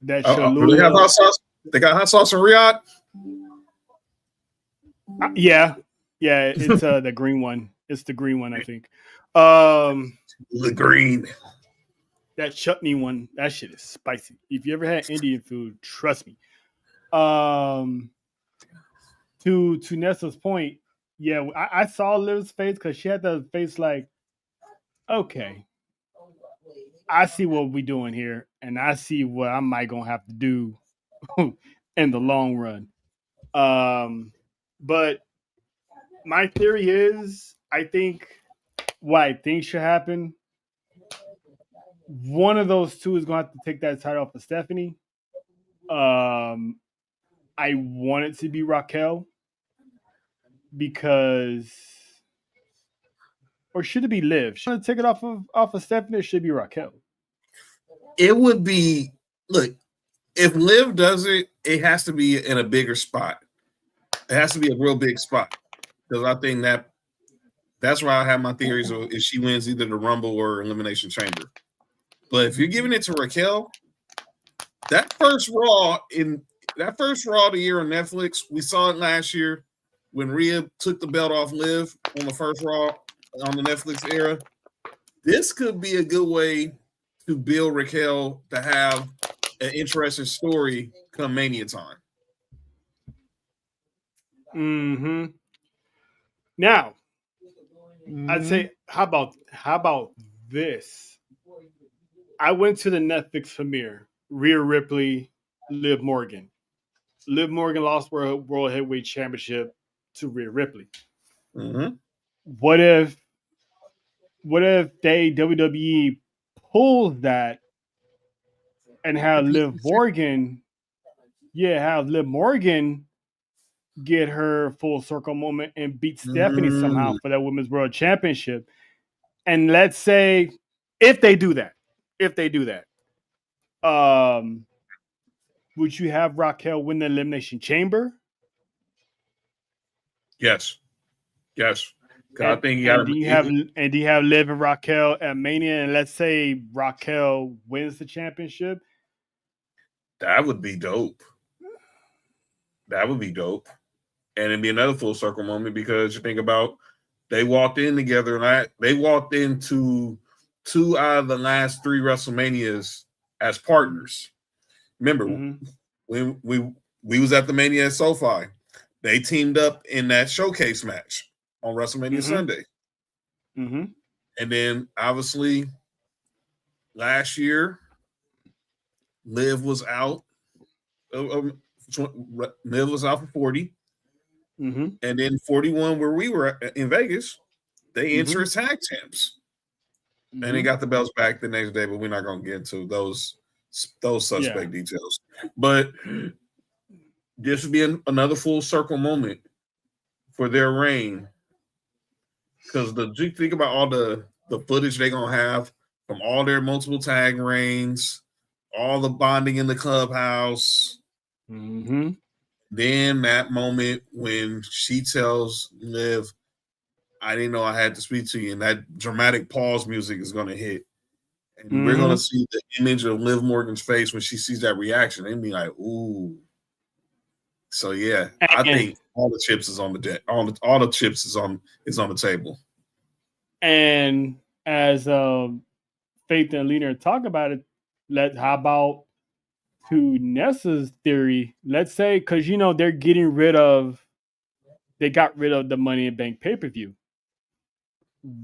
That do they have hot sauce? They got hot sauce in Riyadh? Yeah, it's the green one. It's the green one, I think. The green. That chutney one, that shit is spicy. If you ever had Indian food, trust me. To Nessa's point, yeah, I saw Liv's face because she had the face like, okay, I see what we're doing here, and I see what I might gonna have to do in the long run. But my theory is, I think what I think should happen, one of those two is going to have to take that title off of Stephanie. I want it to be Raquel because, or should it be Liv? Should I take it off of Stephanie? Or should it be Raquel? It would be, look, if Liv does it, it has to be in a bigger spot. It has to be a real big spot because I think that's where I have my theories of if she wins either the Rumble or Elimination Chamber. But if you're giving it to Raquel, that first Raw of the year on Netflix, we saw it last year when Rhea took the belt off Liv on the first Raw on the Netflix era. This could be a good way to build Raquel to have an interesting story come Mania time. Mm-hmm. Now, I'd say, how about this? I went to the Netflix premiere. Rhea Ripley, Liv Morgan. Liv Morgan lost World Heavyweight Championship to Rhea Ripley. Mm-hmm. What if they WWE pulls that and have Liv Morgan get her full circle moment and beat Stephanie somehow for that Women's World Championship? And let's say if they do that, would you have Raquel win the Elimination Chamber? Yes. I think do you have Liv and Raquel at Mania? And let's say Raquel wins the championship. That would be dope. And it'd be another full circle moment because you think about they walked in together and they walked into 2 out of the last 3 WrestleManias as partners. Remember, when we was at the Mania at SoFi, they teamed up in that showcase match on WrestleMania Sunday. Mm-hmm. And then obviously last year, Liv was out. Liv was out for 40. Mm-hmm. And then 41, where we were in Vegas, they enter as tag champs. And they got the belts back the next day, but we're not going to get into those suspect details. But this would be another full circle moment for their reign. Because you think about all the footage they're going to have from all their multiple tag reigns, all the bonding in the clubhouse. Mm-hmm. Then that moment when she tells Liv, I didn't know I had to speak to you, and that dramatic pause music is going to hit. And we're going to see the image of Liv Morgan's face when she sees that reaction and be like, ooh. So, yeah, I think all the chips is on the deck. All the chips is on the table. And as Faith and Lena talk about it, how about to Nessa's theory? Let's say, because they got rid of the Money in Bank pay-per-view.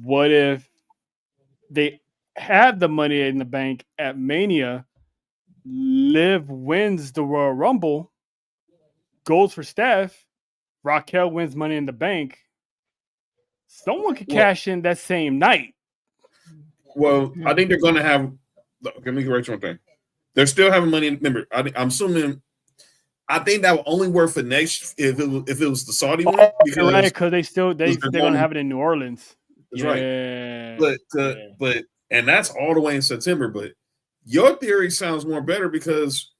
What if they have the Money in the Bank at Mania? Liv wins the Royal Rumble, goes for Steph. Raquel wins Money in the Bank. Someone could cash in that same night. Well, I think they're going to have. Let me correct one thing. They're still having money. Remember, I'm assuming. I think that will only work for next if it was the Saudi one. Because they're going to have it in New Orleans. That's right. But and that's all the way in September. But your theory sounds more better because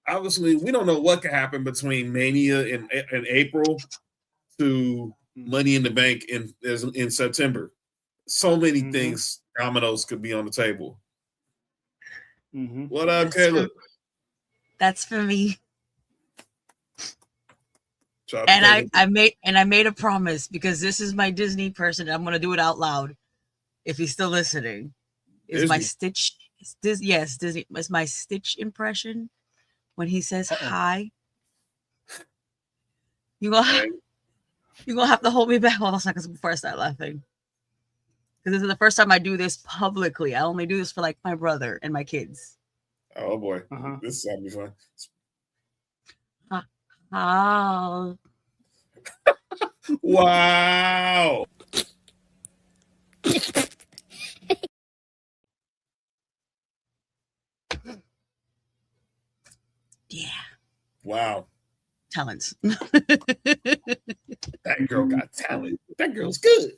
obviously we don't know what could happen between Mania in April to Money in the Bank in September. So many things, dominoes could be on the table. What up, Caleb? That's for me. And I made a promise because this is my Disney person. I'm going to do it out loud. If he's still listening, is my Stitch? Yes, Disney. It's my Stitch impression when he says hi. You gonna have to hold me back. Hold on a second before I start laughing. Because this is the first time I do this publicly. I only do this for like my brother and my kids. Oh boy, this is gonna be fun. Oh. Wow. Yeah. Wow. Talents. That girl got talent. That girl's good.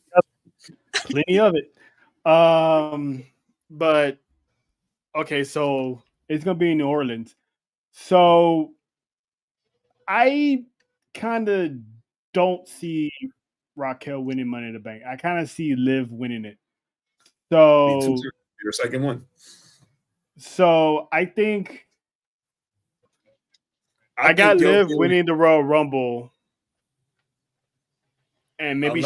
Plenty of it. But okay, so it's gonna be in New Orleans. So I kind of don't see Raquel winning Money in the Bank. I kind of see Liv winning it. So your second one. So I think I got Liv winning the Royal Rumble, and maybe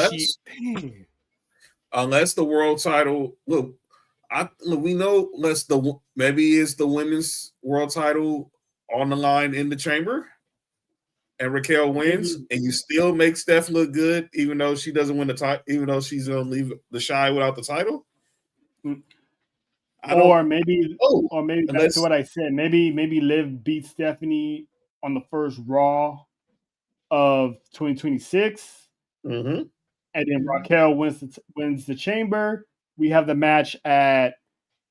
unless the world title. Look, we know maybe it's the women's world title on the line in the chamber, and Raquel wins, and you still make Steph look good, even though she doesn't win the title, even though she's gonna leave the shy without the title. Or maybe back to what I said. Maybe Liv beats Stephanie on the first Raw of 2026, and then Raquel wins the chamber. We have the match at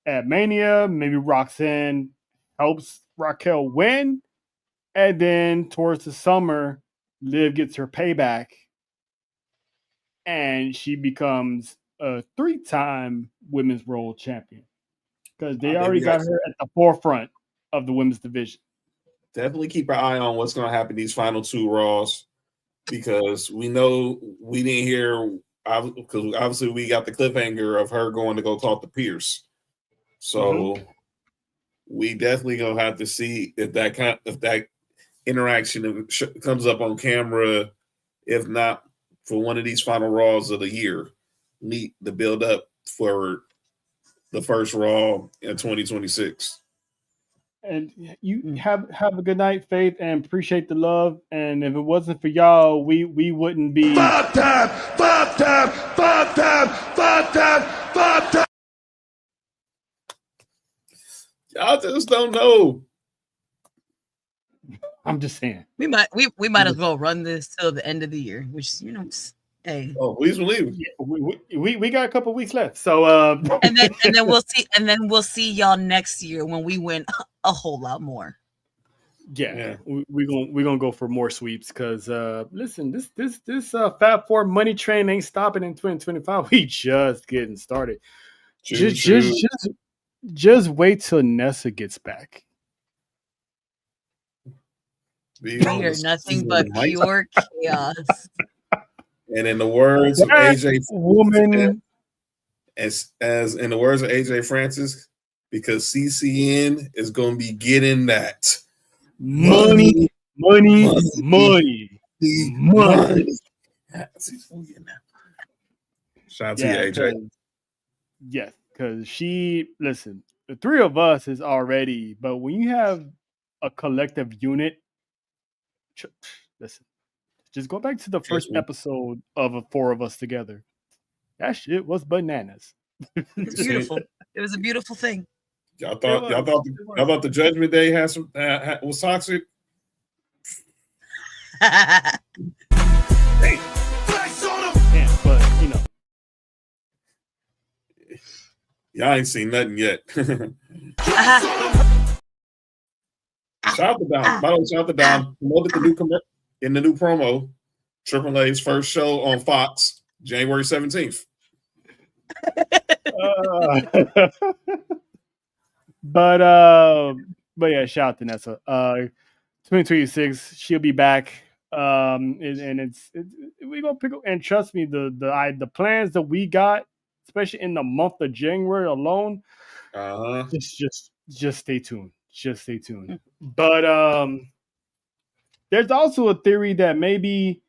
Mania. Maybe Roxanne helps Raquel win, and then towards the summer, Liv gets her payback, and she becomes a 3-time women's world champion. Because they already got her at the forefront of the women's division. Definitely keep an eye on what's going to happen these final 2 Raws, because we know we didn't hear, because obviously we got the cliffhanger of her going to go talk to Pierce. So we definitely going to have to see if that interaction comes up on camera, if not for one of these final Raws of the year, the build up for the first Raw in 2026. And you have a good night, Faith, and appreciate the love. And if it wasn't for y'all, we wouldn't be. Five time. Y'all just don't know. I'm just saying. We might as well run this till the end of the year, which hey. Oh, please believe it. Yeah, we got a couple weeks left. So and then we'll see y'all next year when we win a whole lot more. Yeah. We're gonna go for more sweeps because listen, this Fab Four money train ain't stopping in 2025. We just getting started. Just wait till Nessa gets back. Be We on are the nothing scene but tonight. pure chaos. And in the words of That AJ woman, as in the words of AJ Francis, because CCN is going to be getting that money. Shout out to you, AJ. Yes, because she listen. The three of us is already, but when you have a collective unit, listen. Just go back to the first episode of the four of us together. That shit was bananas. It's beautiful. It was a beautiful thing. Y'all thought the Judgment Day had some was toxic. Hey. Yeah, but you know, y'all ain't seen nothing yet. Shout out to Don. By the way, shout out to Don. Promoted in the new promo. Triple A's first show on Fox, January 17th. But yeah, shout out to Nessa. 2026, she'll be back. And it's we gonna pick up, and trust me, the plans that we got, especially in the month of January alone, just stay tuned. Just stay tuned. But there's also a theory that maybe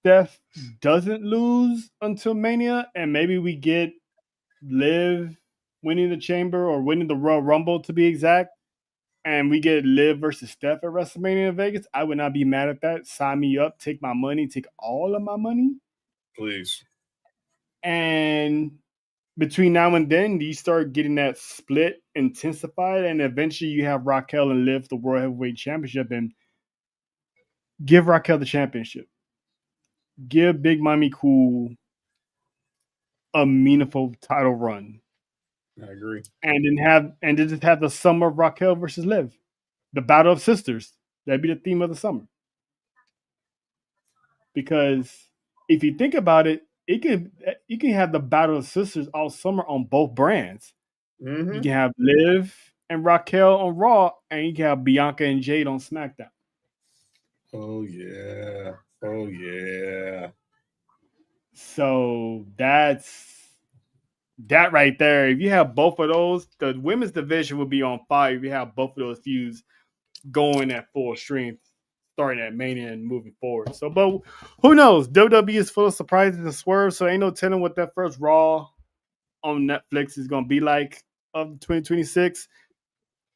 Steph doesn't lose until Mania, and maybe we get Liv winning the Chamber or winning the Royal Rumble to be exact, and we get Liv versus Steph at WrestleMania in Vegas. I would not be mad at that. Sign me up. Take my money. Take all of my money. Please. And between now and then, you start getting that split intensified, and eventually you have Raquel and Liv the World Heavyweight Championship, and give Raquel the championship. Give Big Mommy Cool a meaningful title run. I agree. And then just have the summer of Raquel versus Liv. The Battle of Sisters. That'd be the theme of the summer. Because if you think about it, you can have the Battle of Sisters all summer on both brands. Mm-hmm. You can have Liv and Raquel on Raw, and you can have Bianca and Jade on SmackDown. Oh yeah. Oh yeah. So that's that right there. If you have both of those, the women's division will be on fire. If you have both of those feuds going at full strength, starting at Mania and moving forward. So, but who knows? WWE is full of surprises and swerves, so ain't no telling what that first Raw on Netflix is going to be like of 2026.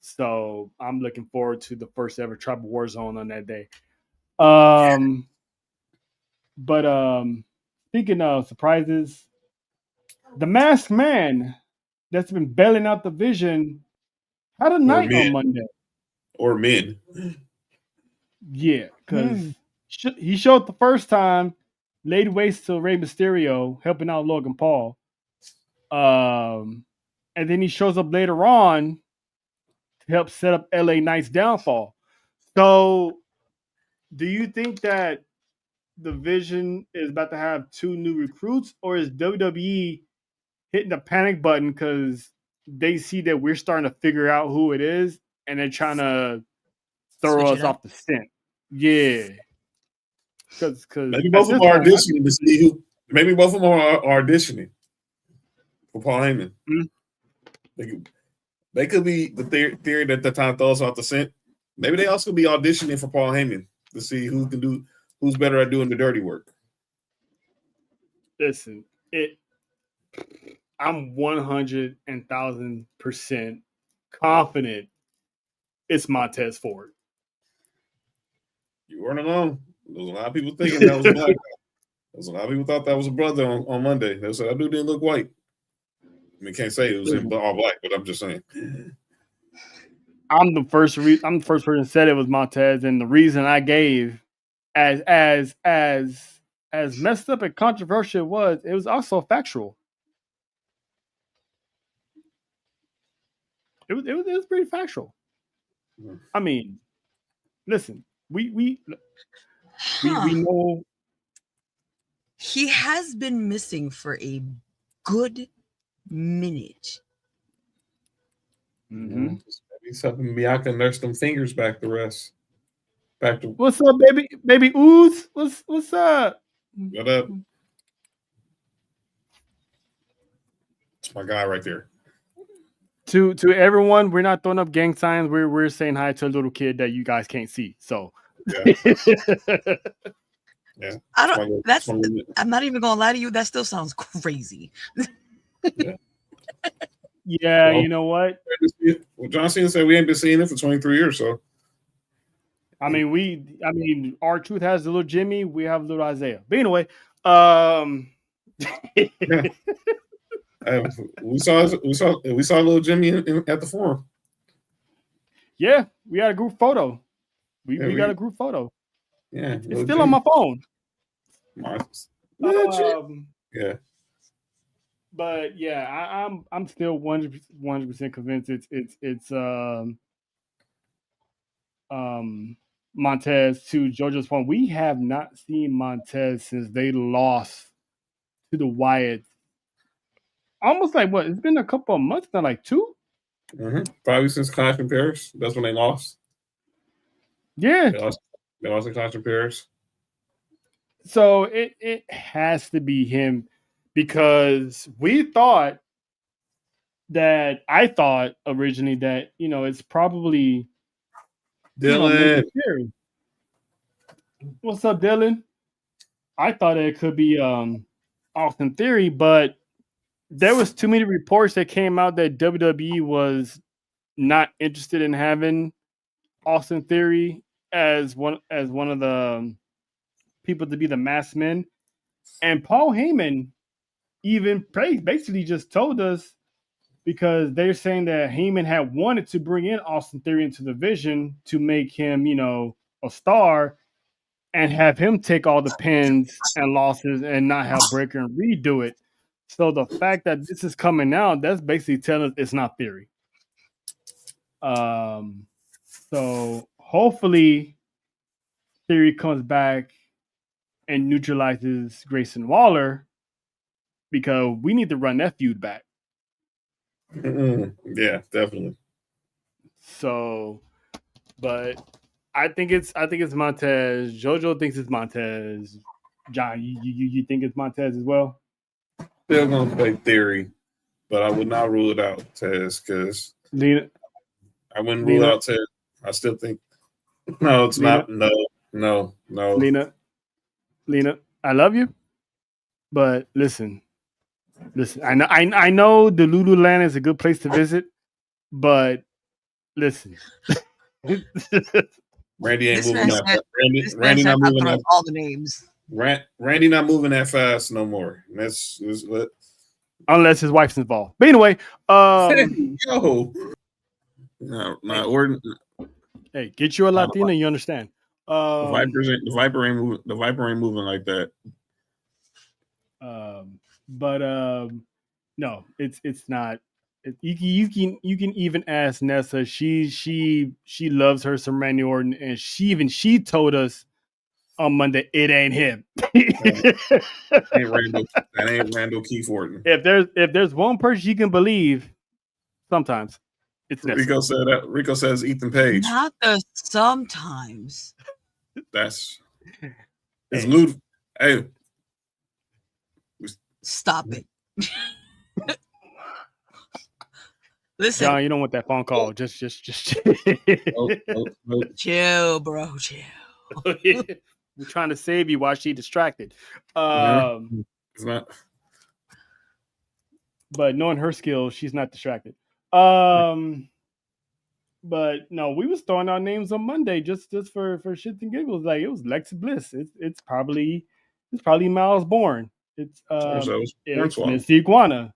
So I'm looking forward to the first ever Tribal War Zone on that day. But speaking of surprises, the Masked Man that's been bailing out the Vision had a night on Monday. Or men. Yeah, because he showed the first time, laid waste to Rey Mysterio, helping out Logan Paul. And then he shows up later on to help set up LA Knight's downfall. So, do you think that the Vision is about to have two new recruits, or is WWE hitting the panic button because they see that we're starting to figure out who it is and they're trying to throw us off the scent? Yeah. Because maybe both of them are auditioning to see who. Maybe both of them are auditioning for Paul Heyman. Mm-hmm. They could be the theory that the time throws off the scent. Maybe they also be auditioning for Paul Heyman to see who's better at doing the dirty work. Listen, I'm 100,000% confident it's Montez Ford. You weren't alone. There's a lot of people thinking that was a black guy. There's a lot of people thought that was a brother on Monday. They said that dude didn't look white. I mean, can't say it was all black, but I'm just saying. I'm the first person who said it was Montez, and the reason I gave as messed up and controversial it was also factual. It was pretty factual. I mean, listen, we know he has been missing for a good minute. Mm-hmm. Maybe something Bianca nursed them fingers back the rest. Back to What's up, baby Ooze? What's up? what up? It's my guy right there. To everyone, we're not throwing up gang signs. We're saying hi to a little kid that you guys can't see. So Yeah. Yeah. I It's my don't. little- That's. it's my little- I'm not even gonna lie to you. That still sounds crazy. yeah, Well, you know what? Well, John Cena said we ain't been seeing it for 23 years, so I mean, our truth has the little Jimmy. We have little Isaiah. But anyway, yeah. We saw little Jimmy at the forum. yeah, we had a group photo. Yeah, We got a group photo. Yeah, It's still on my phone. Yeah. But yeah, I'm still 100% convinced it's Montez. To JoJo's point, we have not seen Montez since they lost to the Wyatt. Almost like what? It's been a couple of months now, like 2. Mm-hmm. Probably since Clash in Paris. That's when they lost. Yeah. They lost in Clash in Paris. So it has to be him, because I thought originally that, it's probably Dylan. Theory. What's up, Dylan? I thought it could be Austin Theory, but there was too many reports that came out that WWE was not interested in having Austin Theory as one of the people to be the masked men. And Paul Heyman even basically just told us, because they're saying that Heyman had wanted to bring in Austin Theory into the division to make him, a star, and have him take all the pins and losses and not have Breaker and Reed do it. So the fact that this is coming out, that's basically telling us it's not Theory. So hopefully Theory comes back and neutralizes Grayson Waller, because we need to run that feud back. Mm-mm. Yeah, definitely. So, but I think it's Montez. JoJo thinks it's Montez. John, you think it's Montez as well? Still gonna play Theory, but I would not rule it out, Tez, because I wouldn't rule out Tez. I still think no, it's not. No. Lena, I love you, but listen. I know the Lululand is a good place to visit, but listen. Randy ain't This moving man that. said, Randy not moving that. all the names. Randy not moving that fast no more. That's what. Unless his wife's involved. But anyway, yo, no, or hey, get you a Latina, you understand. the Viper ain't moving. The Viper ain't moving like that. No, it's not. You can even ask Nessa. She loves her some Randy Orton, and she told us on Monday it ain't him. That ain't Randall Keith Orton. If there's one person you can believe, sometimes it's Nessa. Rico said that. Rico says Ethan Page. Not the sometimes. It's lewd. Hey, stop it. Listen, John, you don't want that phone call. Just chill, bro. Chill. We're trying to save you while she's distracted. It's not. But knowing her skills, she's not distracted. But no, we was throwing out names on Monday just for shits and giggles. Like, it was Lex Bliss. It's probably Miles Bourne. It's Missy Iguana.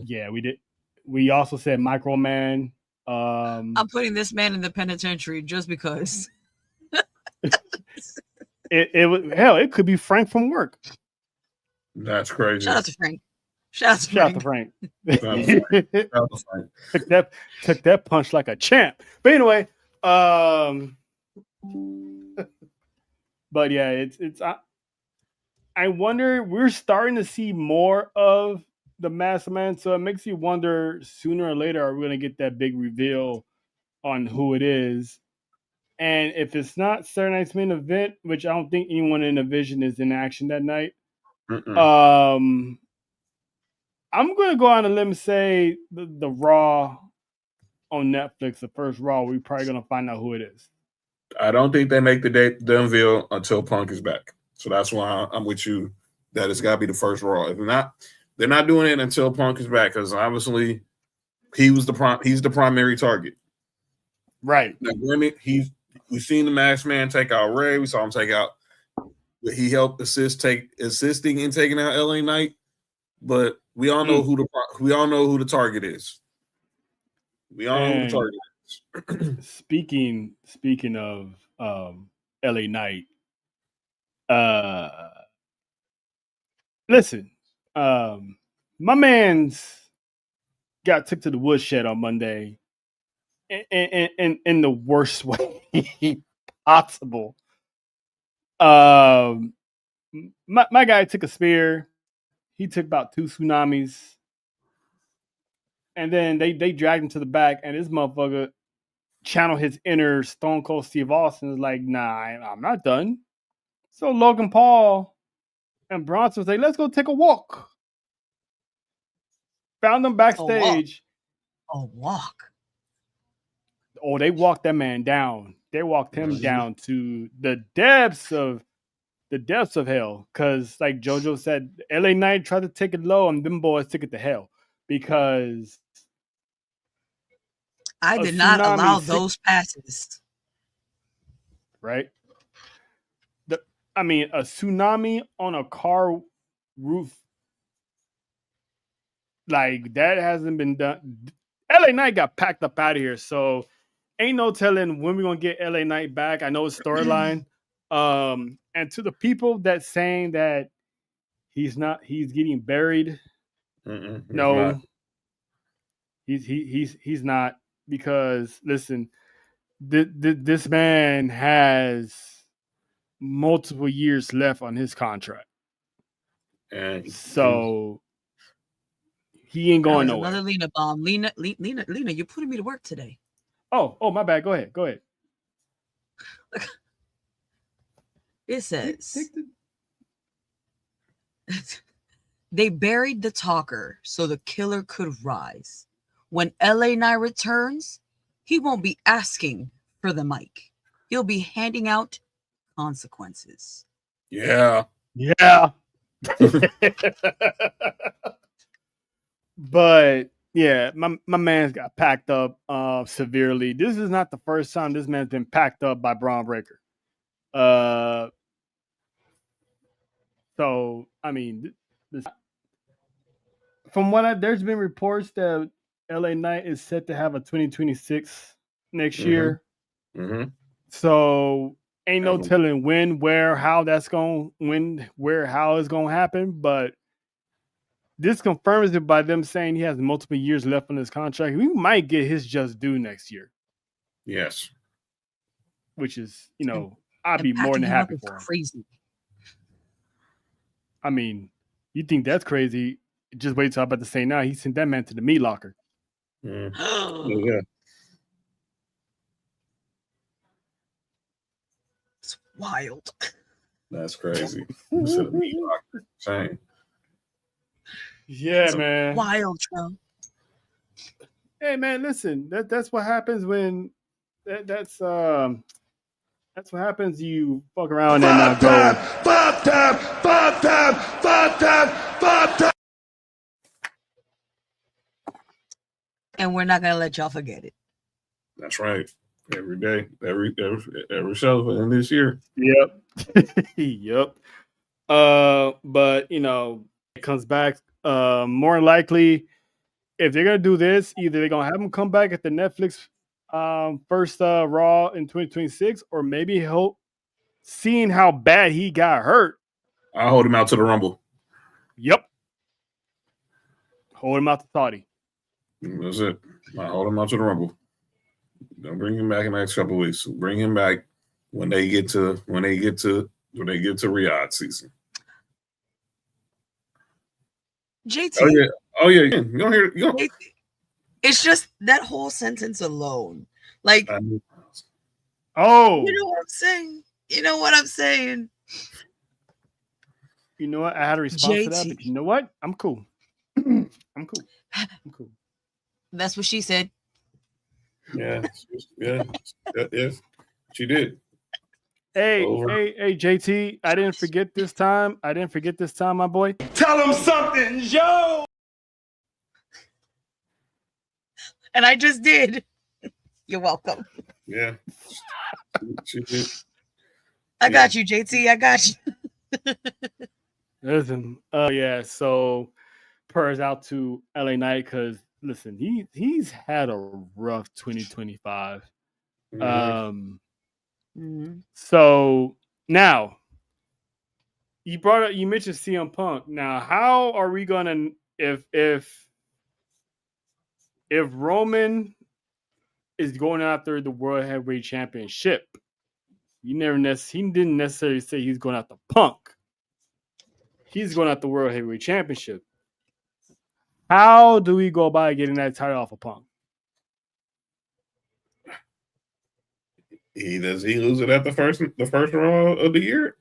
Yeah, we did. We also said Microman. I'm putting this man in the penitentiary just because. It could be Frank from work. That's crazy. Shout out to Frank. Shout out to Frank. Took that punch like a champ. But anyway, but yeah, it's I wonder, we're starting to see more of the Masked Man, so it makes you wonder, sooner or later, are we going to get that big reveal on who it is? And if it's not Saturday night's main event, which I don't think anyone in the division is in action that night, I'm gonna go on a limb and say the Raw on Netflix, the first Raw, we're probably gonna find out who it is. I don't think they make the unveil until Punk is back. So that's why I'm with you that it's got to be the first Raw. If not, they're not doing it until Punk is back because obviously he's the primary target. Right. Now, granted, we've seen the Masked Man take out Ray. We saw him take out. He helped assisting in taking out LA Knight. But we all know who the target is. We all know who the target is. Speaking of LA Knight, listen, my man's got took to the woodshed on Monday in the worst way possible. My guy took a spear. He took about 2 tsunamis. And then they dragged him to the back, and this motherfucker channeled his inner Stone Cold Steve Austin. Is like, nah, I'm not done. So Logan Paul and Bronson was like, let's go take a walk. Found them backstage. A walk. Oh, they walked that man down. They walked him down to the depths of hell. Because, like JoJo said, LA Knight tried to take it low, and them boys took it to hell. Because I did not allow those passes. Right? A tsunami on a car roof, like, that hasn't been done. LA Knight got packed up out of here, so ain't no telling when we're going to get LA Knight back. I know it's storyline. And to the people that saying that he's getting buried, no. He's not, because listen, this man has multiple years left on his contract, and so he ain't going nowhere. Another Lena bomb. Lena, you're putting me to work today. Oh, my bad. Go ahead. It says they buried the talker so the killer could rise. When LA Knight returns, he won't be asking for the mic. He'll be handing out consequences. Yeah. But yeah, my man's got packed up severely. This is not the first time this man's been packed up by Braun Breaker. So I mean, there's been reports that LA Knight is set to have a 2026 next year. So ain't no telling when, where, how it's going to happen. But this confirms it by them saying he has multiple years left on his contract. We might get his just due next year. Yes. Which is, I'd be more than happy for him. Crazy. I mean, you think that's crazy? Just wait till I'm about to say now. He sent that man to the meat locker. Yeah. It's wild. That's crazy. Meat locker. Same. Yeah, man. Wild, Trump. Hey, man, listen. That's what happens when that's what happens. You fuck around and go. Five time. And we're not gonna let y'all forget it. That's right. Every day, every show in this year. Yep. But it comes back. More likely, if they're gonna do this, either they're gonna have him come back at the Netflix first Raw in 2026, or maybe seeing how bad he got hurt. I'll hold him out to the Rumble. Yep. Hold him out to Saudi. That's it. I'll hold him out to the Rumble. Don't bring him back in the next couple of weeks. Bring him back when they get to Riyadh season. JT. Oh yeah. You don't hear. It's just that whole sentence alone. Like, Oh, You know what I'm saying? You know what I'm saying? you know what? I had a response to that, but JT. you know what? I'm cool. I'm cool. I'm cool. That's what she said. Yeah, yeah, yeah. She did. Hey, Over. hey, JT. I didn't forget this time. My boy. Tell him something, Joe! And I just did. You're welcome. Yeah, she did. I got you, JT. I got you. Listen. Yeah. So prayers out to LA Knight because listen, he's had a rough 2025. Mhm. So now you mentioned CM Punk. Now, how are we gonna if Roman is going after the World Heavyweight Championship? He didn't necessarily say he's going after Punk. He's going after the World Heavyweight Championship. How do we go about getting that title off of Punk? Does he lose it at the first Raw of the year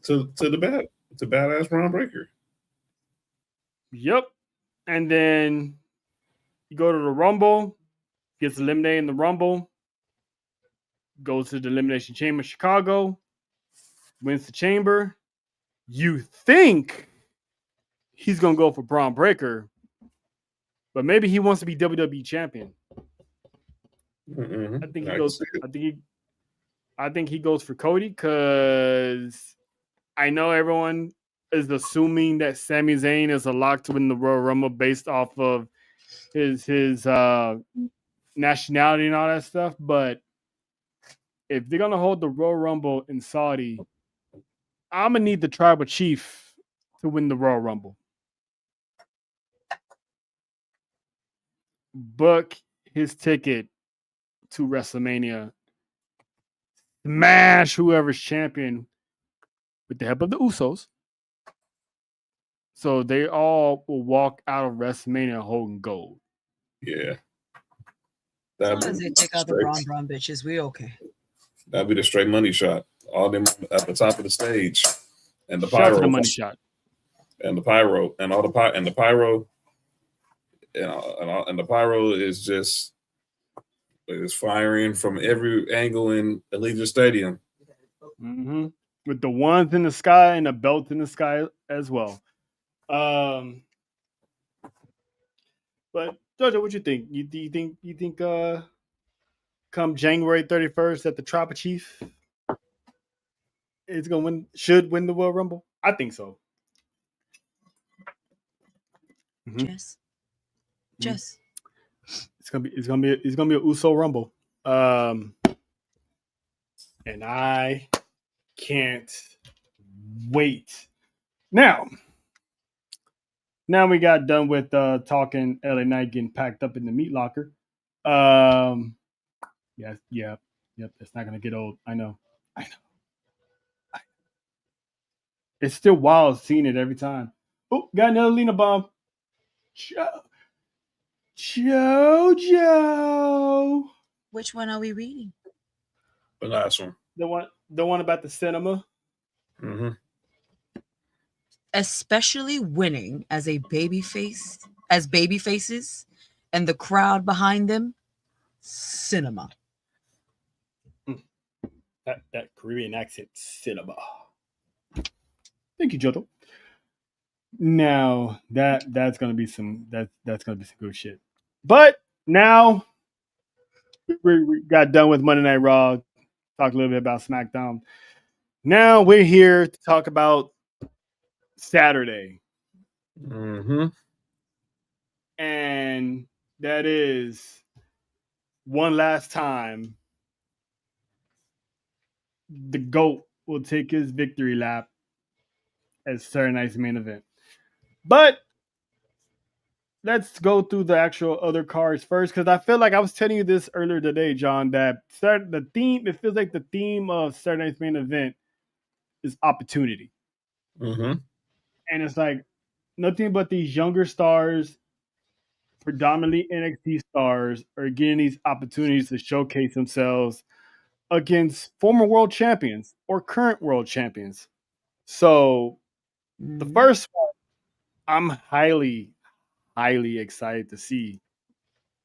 to badass Braun Breaker? Yep. And then you go to the Rumble, gets eliminated in the Rumble, goes to the Elimination Chamber, Chicago, wins the Chamber. You think he's gonna go for Braun Breaker, but maybe he wants to be WWE champion. Mm-hmm. I think he goes. I think he goes for Cody because I know everyone is assuming that Sami Zayn is a lock to win the Royal Rumble based off of his nationality and all that stuff. But if they're gonna hold the Royal Rumble in Saudi, I'm gonna need the tribal chief to win the Royal Rumble. Book his ticket to WrestleMania. Smash whoever's champion with the help of the Usos. So they all will walk out of WrestleMania holding gold. Yeah. As long as they take out the Braun bitches, we okay. That'd be the straight money shot. All them at the top of the stage, and the Shout out pyro, to the money shot, and the pyro, and all the and the pyro, and the pyro is just firing from every angle in Allegiant Stadium. mm-hmm. With the ones in the sky and the belt in the sky as well. But Jojo, what you think? You think come January 31st that the Tribal Chief is gonna should win the World Rumble? I think so. Mm-hmm. Jess. It's gonna be a Uso Rumble. And I can't wait. Now we got done with talking LA Knight getting packed up in the meat locker. Yep. It's not gonna get old. I know. It's still wild seeing it every time. Oh, got another Lena bomb. Jojo. Which one are we reading? The last one. The one about the cinema. Mm-hmm. Especially winning as baby faces, and the crowd behind them. Cinema. That Korean accent, cinema. Thank you, Jojo. Now that's gonna be some good shit. But now we got done with Monday Night Raw. Talk a little bit about SmackDown. Now we're here to talk about Saturday. Mm-hmm. And that is one last time the GOAT will take his victory lap as Saturday night's main event. But let's go through the actual other cards first, because I feel like I was telling you this earlier today, John, that it feels like the theme of Saturday night's main event is opportunity. Mm-hmm. And it's like nothing but these younger stars, predominantly NXT stars, are getting these opportunities to showcase themselves against former world champions or current world champions. So the first one, I'm highly, highly excited to see.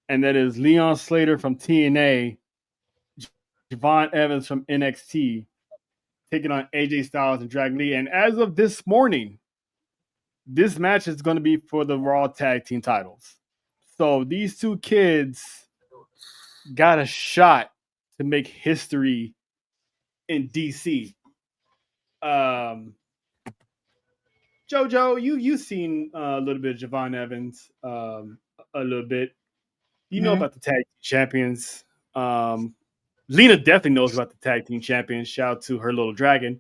And that is Leon Slater from TNA, Javon Evans from NXT, taking on AJ Styles and Dragon Lee. And as of this morning, this match is going to be for the Raw Tag Team titles. So these two kids got a shot to make history in DC. JoJo, you've seen a little bit of Javon Evans, a little bit. You know about the tag team champions. Lena definitely knows about the tag team champions. Shout out to her little dragon.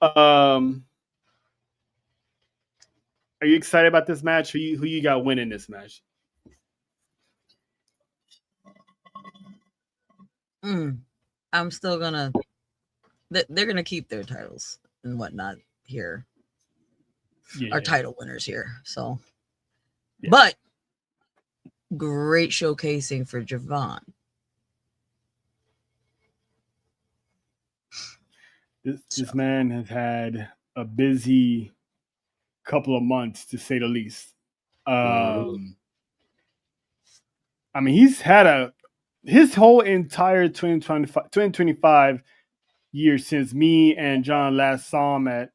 Are you excited about this match? Who you got winning this match? I'm still gonna. They're gonna keep their titles and whatnot here. Our title winners here. So, but great showcasing for Javon. This man has had a busy couple of months, to say the least. I mean, he's had his whole entire 2025 year since me and John last saw him at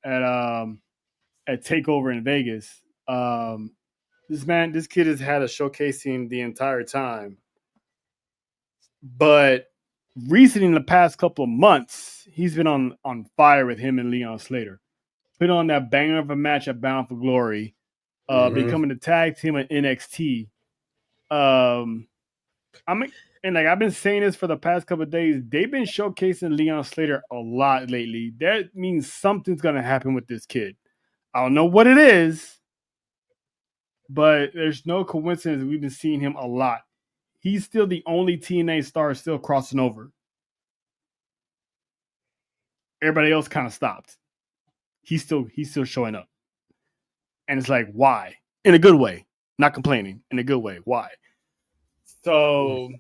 Takeover in Vegas. This kid has had a showcasing the entire time. But recently, in the past couple of months, he's been on fire with him and Leon Slater. Put on that banger of a match at Bound for Glory, becoming the tag team at NXT. I've been saying this for the past couple of days. They've been showcasing Leon Slater a lot lately. That means something's gonna happen with this kid. I don't know what it is, but there's no coincidence we've been seeing him a lot. He's still the only TNA star still crossing over. Everybody else kind of stopped. He's still showing up. And it's like, why? In a good way. Not complaining. In a good way. Why? So,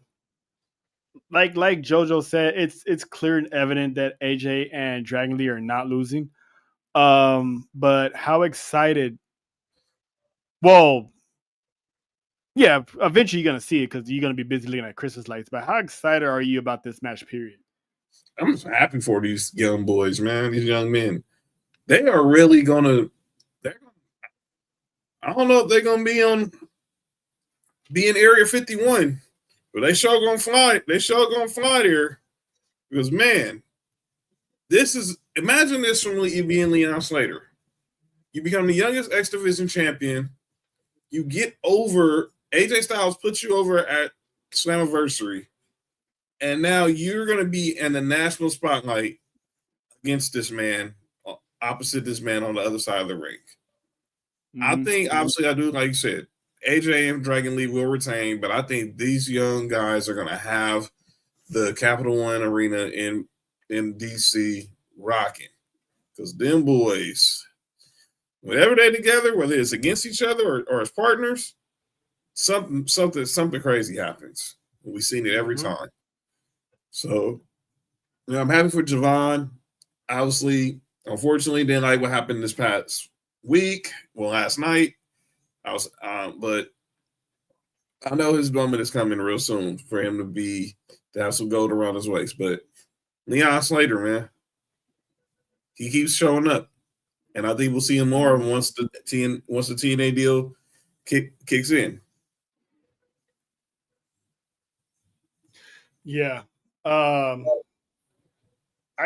like JoJo said, it's clear and evident that AJ and Dragon Lee are not losing. But how excited? Well, yeah, eventually you're gonna see it because you're gonna be busy looking at Christmas lights. But how excited are you about this match? Period. I'm just happy for these young boys, man. These young men. They are really gonna. I don't know if they're gonna be in Area 51, but they sure gonna fly. They sure gonna fly there because man, imagine this from you being Leon Slater. You become the youngest X Division champion. You get over. AJ Styles puts you over at Slammiversary, and now you're going to be in the national spotlight against this man, opposite this man on the other side of the ring. I think, obviously, I do, like you said, AJ and Dragon Lee will retain, but I think these young guys are going to have the Capital One Arena in DC rocking. Because them boys, whenever they're together, whether it's against each other or as partners, something crazy happens. We've seen it every time. So, I'm happy for Javon. Obviously, unfortunately, didn't like what happened this past week. Well, last night, but I know his moment is coming real soon for him to have some gold around his waist. But Leon Slater, man, he keeps showing up, and I think we'll see him more once the TNA deal kicks in. Yeah. I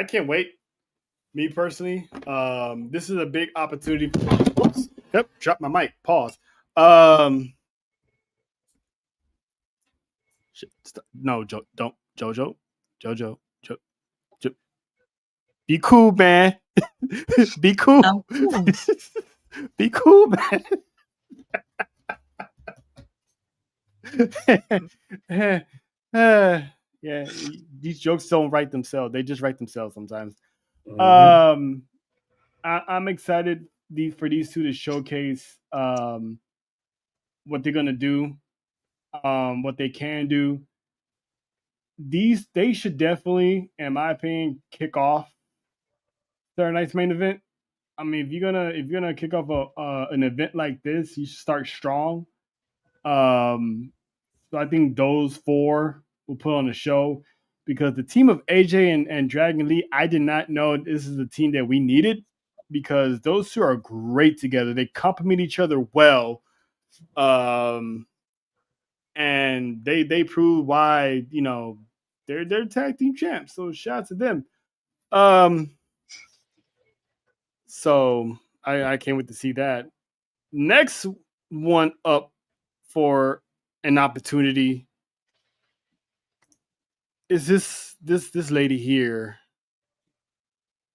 can't wait. Me personally, this is a big opportunity. Whoops. Yep, dropped my mic. Pause. No, don't. JoJo. Be cool, man. Be cool. Be cool, man. Yeah, these jokes don't write themselves. They just write themselves sometimes. I'm excited for these two to showcase what they're gonna do, what they can do. they should definitely, in my opinion, kick off Saturday night's main event. I mean, if you're gonna kick off an event like this, you should start strong. So I think those four will put on the show because the team of AJ and Dragon Lee, I did not know this is the team that we needed because those two are great together. They complement each other well. And they prove why, they're tag team champs. So shout out to them. So I can't wait to see that. Next one up for an opportunity is this lady here,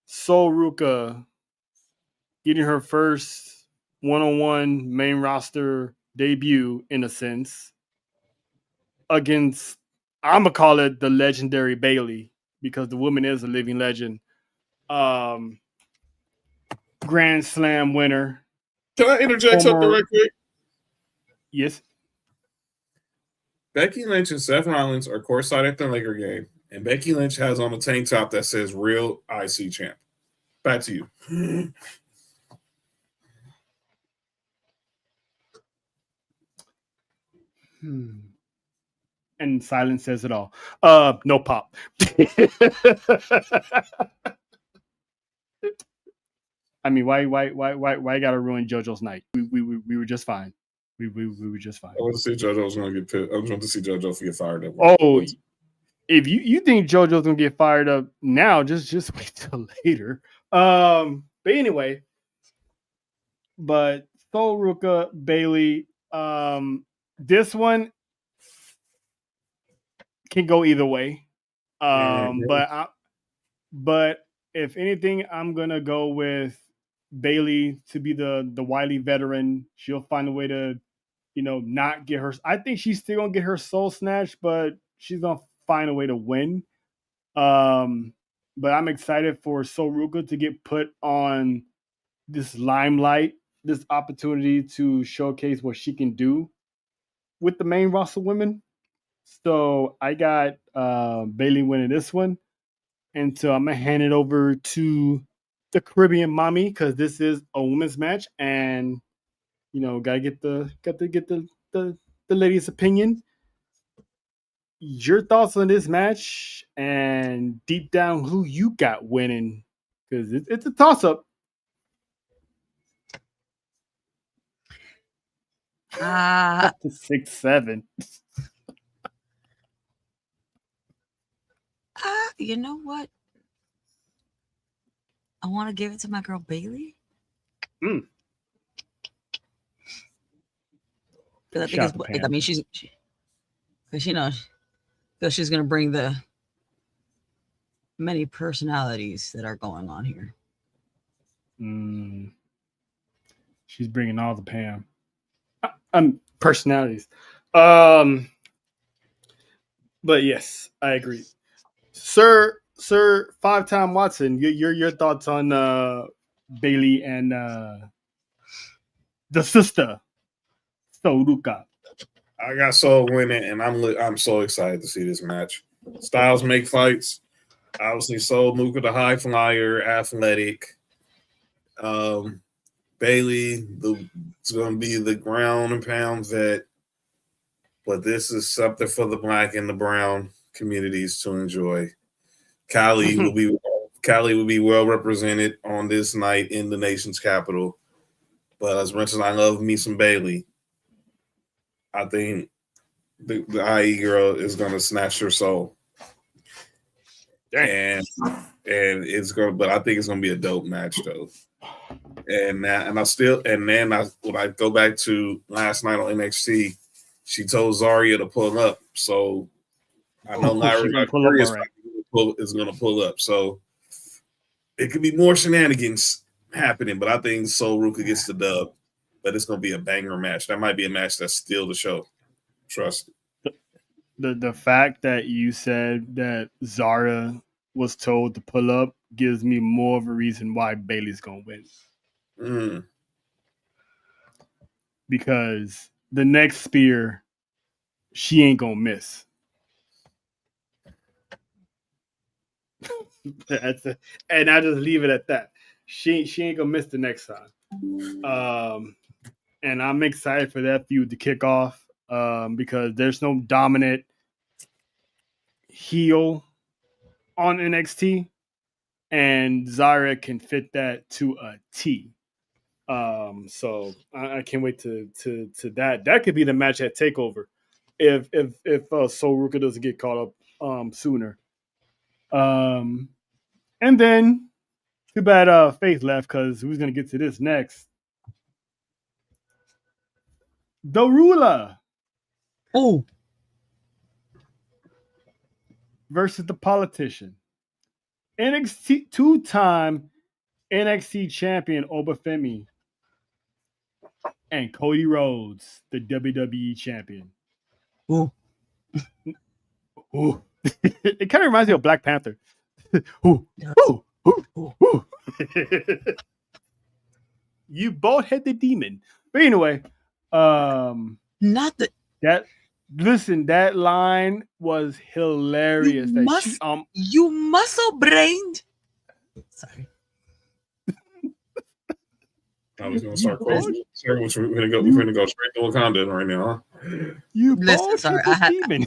Sol Ruka, getting her first one-on-one main roster debut in a sense against, I'm gonna call it the legendary Bayley because the woman is a living legend. Grand Slam winner. Can I interject something right quick? Yes. Becky Lynch and Seth Rollins are courtside at the Laker game, and Becky Lynch has on a tank top that says "Real IC Champ." Back to you. And silence says it all. No pop. I mean, why gotta ruin JoJo's night? We were just fine. We were just fine. I want to see JoJo's gonna get pissed. I just want to see JoJo get fired up. Oh, if you think JoJo's gonna get fired up now, just wait till later. But anyway, Sol Ruka, Bayley, this one can go either way. But if anything, I'm gonna go with Bayley to be the wily veteran. She'll find a way to, not get her. I think she's still gonna get her soul snatched, but she's gonna find a way to win. But I'm excited for Sol Ruka to get put on this limelight, this opportunity to showcase what she can do with the main roster women. So I got Bayley winning this one. And so I'm gonna hand it over to the Caribbean mommy because this is a women's match, and gotta get the lady's opinion. Your thoughts on this match, and deep down, who you got winning? Because it's a toss up. 6-7. You know what? I want to give it to my girl Bayley. Because I think she's going to bring the many personalities that are going on here. She's bringing all the Pam. Personalities. But yes, I agree. Sir 5-time Watson, your thoughts on Bayley and the sister Sol Ruka? I got Sol winning, and I'm so excited to see this match. Styles make fights. Obviously, Sol Ruka, the high flyer, athletic. Bayley, it's going to be the ground and pound vet, but this is something for the black and the brown communities to enjoy. Cali will be well represented on this night in the nation's capital. But as much as I love me some Bayley, I think the IE girl is going to snatch her soul. And it's going, but I think it's going to be a dope match though. When I go back to last night on NXT, she told Zarya to pull up. So I know Lyra is going to pull up. So it could be more shenanigans happening, but I think Sol Ruka gets the dub. But it's going to be a banger match. That might be a match that's still the show. Trust it. The fact that you said that Zara was told to pull up gives me more of a reason why Bayley's going to win. Because the next spear, she ain't going to miss. And I just leave it at that. She ain't gonna miss the next time. And I'm excited for that feud to kick off because there's no dominant heel on NXT, and Zara can fit that to a T. So I can't wait to that. That could be the match at Takeover if Sol Ruka doesn't get caught up sooner. And then too bad Faith left because who's gonna get to this next? The Ruler Oh, versus the Politician. NXT two-time NXT champion Obafemi and Cody Rhodes, the WWE champion. oh, Ooh. It kind of reminds me of Black Panther. Ooh, ooh, ooh, ooh. You bald-headed demon. But anyway, not the. that line was hilarious. You muscle-brained. Sorry. I was gonna start quoting. We're gonna go straight to Wakanda right now. Huh? You Listen, sorry, demon.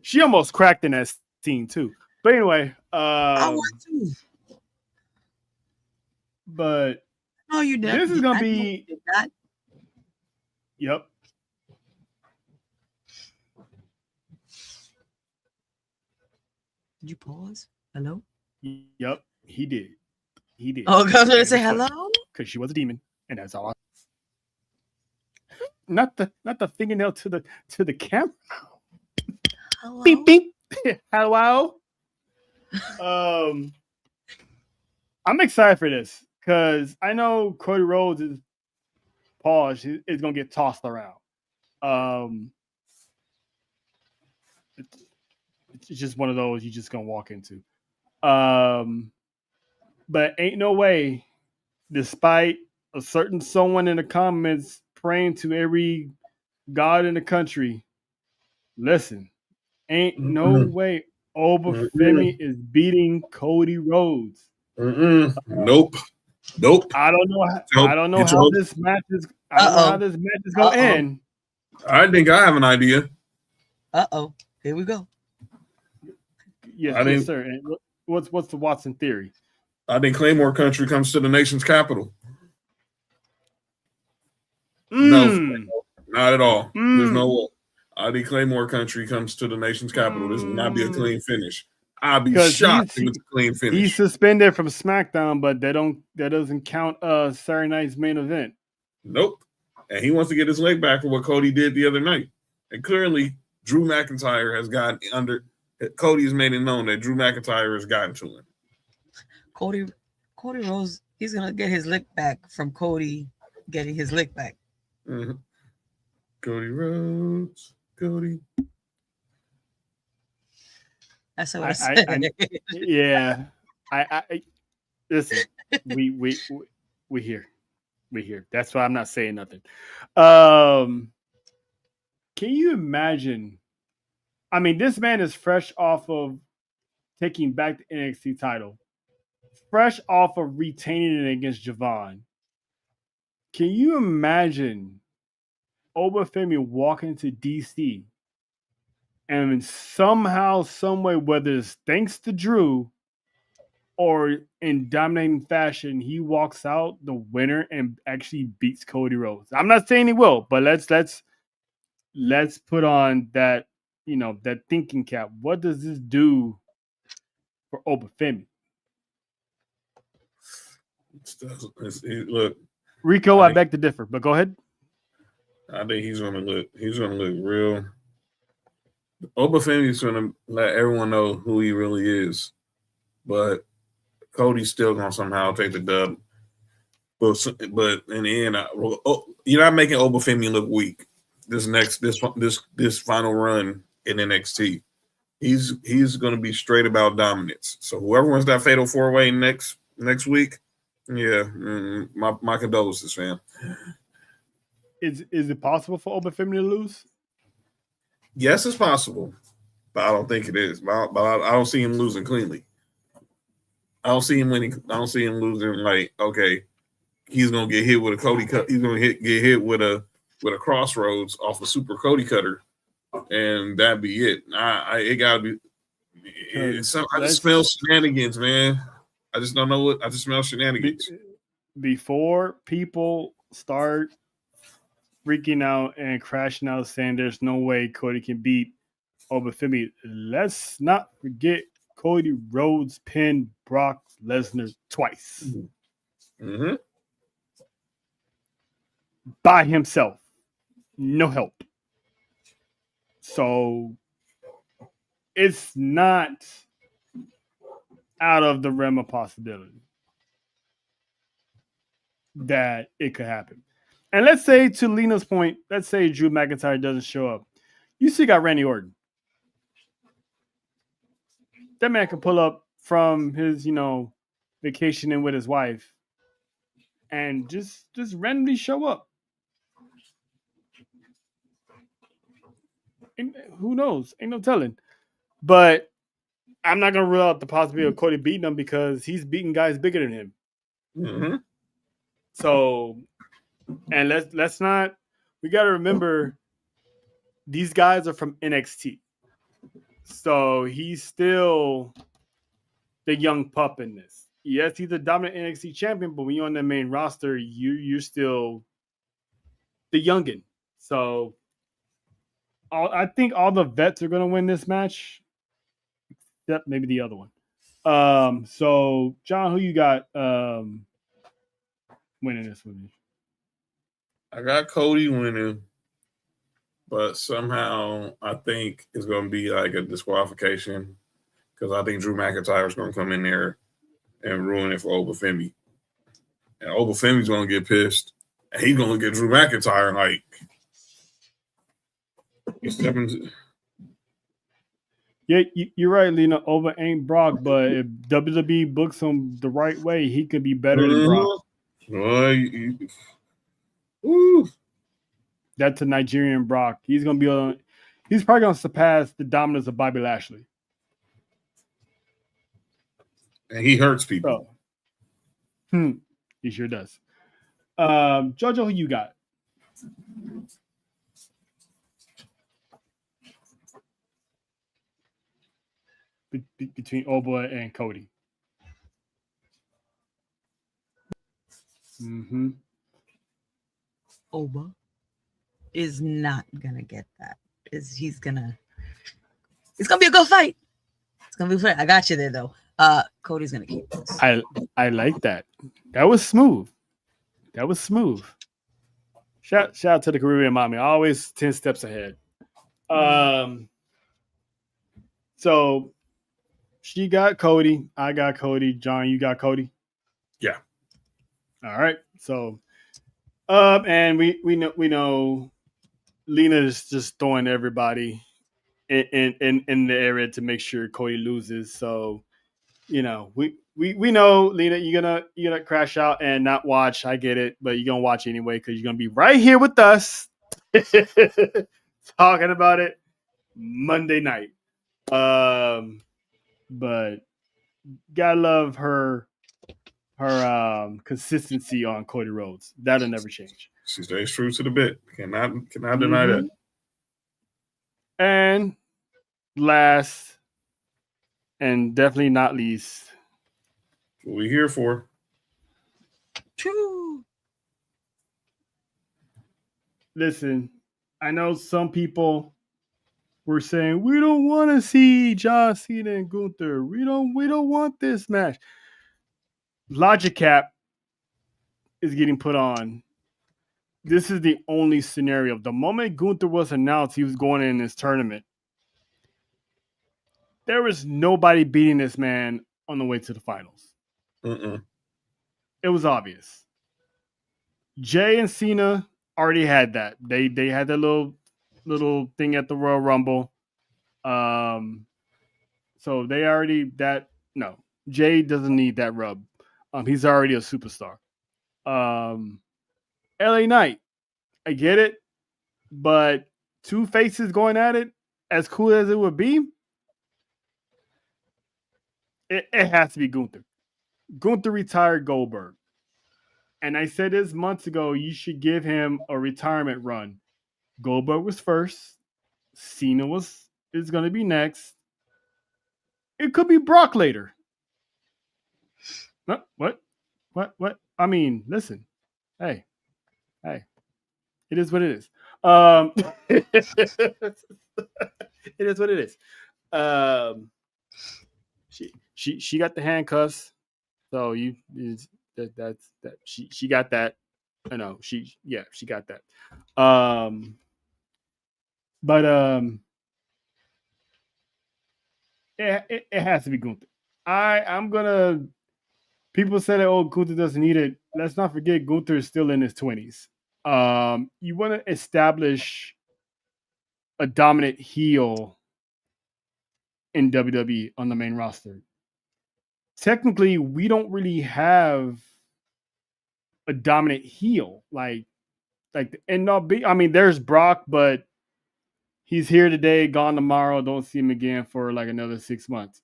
She almost cracked in that scene too. But anyway, I want to. But No, you didn't. this is gonna be. You did not. Yep. Did you pause? Hello? Yep. He did. Oh, I was going to say hello? Because she was a demon, and that's all. Not the fingernail to the camera. Hello? Beep beep. Hello. I'm excited for this because I know Cody Rhodes is gonna get tossed around. It's just one of those you just gonna walk into. But ain't no way, despite a certain someone in the comments praying to every god in the country, listen, ain't no way Obafemi is beating Cody Rhodes. Nope. I don't know how this match is. I don't know how this match is gonna end. I think I have an idea. Here we go. Yes, sir. And what's the Watson theory? I think Claymore Country comes to the nation's capital. No, not at all. There's no way. I think Claymore Country comes to the nation's capital. This will not be a clean finish. I'll be shocked if it's a clean finish. He's suspended from SmackDown, but that doesn't count Saturday night's main event. Nope. And he wants to get his leg back for what Cody did the other night. And clearly, Drew McIntyre has gotten under. Cody has made it known that Drew McIntyre has gotten to him. Cody Rhodes, he's gonna get his lick back from Cody getting his lick back. Mm-hmm. Cody Rhodes, Cody. That's what I said. Yeah. I listen. We here. That's why I'm not saying nothing. Can you imagine? I mean, this man is fresh off of taking back the NXT title, fresh off of retaining it against Javon. Can you imagine Obafemi walking to DC and somehow, some way, whether it's thanks to Drew or in dominating fashion, he walks out the winner and actually beats Cody Rhodes? I'm not saying he will, but let's put on that, that thinking cap. What does this do for Obafemi? Look, Rico, I beg to differ, but go ahead. I think he's gonna look real. Obafemi's gonna let everyone know who he really is, but Cody's still gonna somehow take the dub. But in the end, you're not making Obafemi look weak. This final run in NXT, he's gonna be straight about dominance. So whoever wins that fatal 4-way next week, yeah, my condolences, fam. Is it possible for Obafemi to lose? Yes, it's possible. but I don't think it is. But I don't see him losing cleanly. I don't see him winning. I don't see him losing like, okay, he's gonna get hit with a Cody cut. He's gonna get hit with a crossroads off a super Cody cutter, and that'd be it. It gotta be. I just smell shenanigans, man. I just don't know what. I just smell shenanigans. Before people start freaking out and crashing out saying there's no way Cody can beat Obafemi, let's not forget Cody Rhodes pinned Brock Lesnar twice. Mm-hmm. By himself. No help. So it's not out of the realm of possibility that it could happen. And let's say, to Lena's point, let's say Drew McIntyre doesn't show up. You still got Randy Orton. That man can pull up from his, vacationing with his wife and just randomly show up. And who knows? Ain't no telling. But I'm not gonna rule out the possibility of Cody beating him because he's beating guys bigger than him. Mm-hmm. So, and let's not. We got to remember these guys are from NXT, so he's still the young pup in this. Yes, he's a dominant NXT champion, but when you're on the main roster, you're still the youngin. So, I think all the vets are gonna win this match. Yep, maybe the other one. So John, who you got winning this one? I got Cody winning, but somehow I think it's going to be like a disqualification because I think Drew McIntyre is going to come in there and ruin it for Obafemi. And Obafemi's going to get pissed, and he's going to get Drew McIntyre like he's stepping. Yeah, you're right, Lena. Over ain't Brock, but if WWE books him the right way, he could be better than Brock. Woo. That's a Nigerian Brock. He's probably gonna surpass the dominance of Bobby Lashley. And he hurts people. He sure does. Jojo, who you got? Between Oba and Cody. Mm-hmm. Oba is not gonna get that. It's gonna be a good fight. It's gonna be fun. I got you there though. Cody's gonna keep this. I like that. That was smooth. Shout out to the Caribbean mommy. Always 10 steps ahead. So she got Cody. I got Cody. John, you got Cody? Yeah. All right. So and we know Lena is just throwing everybody in the area to make sure Cody loses. So, we know Lena, you're gonna crash out and not watch. I get it, but you're gonna watch anyway because you're gonna be right here with us talking about it Monday night. But gotta love her consistency on Cody Rhodes. That'll never change. She stays true to the bit. Cannot deny that. And last, and definitely not least, what we here for? True. Listen, I know some people were saying we don't want to see John Cena and Gunther. We don't want this match. Logic Cap is getting put on. This is the only scenario. The moment Gunther was announced he was going in this tournament, there was nobody beating this man on the way to the finals. It was obvious. Jay and Cena already had that. They had that little thing at the Royal Rumble. So they already no. Jay doesn't need that rub. He's already a superstar. LA Knight, I get it, but two faces going at it, as cool as it would be, It has to be Gunther. Gunther retired Goldberg. And I said this months ago, you should give him a retirement run. Goldberg was first. Cena is going to be next. It could be Brock later. What? I mean, listen. Hey. It is what it is. It is what it is. She got the handcuffs, so she got that. I know she got that. It has to be Gunther. I'm gonna. People say that Gunther doesn't need it. Let's not forget Gunther is still in his 20s. You want to establish a dominant heel in WWE on the main roster. Technically, we don't really have a dominant heel I mean, there's Brock, but he's here today, gone tomorrow. Don't see him again for like another 6 months.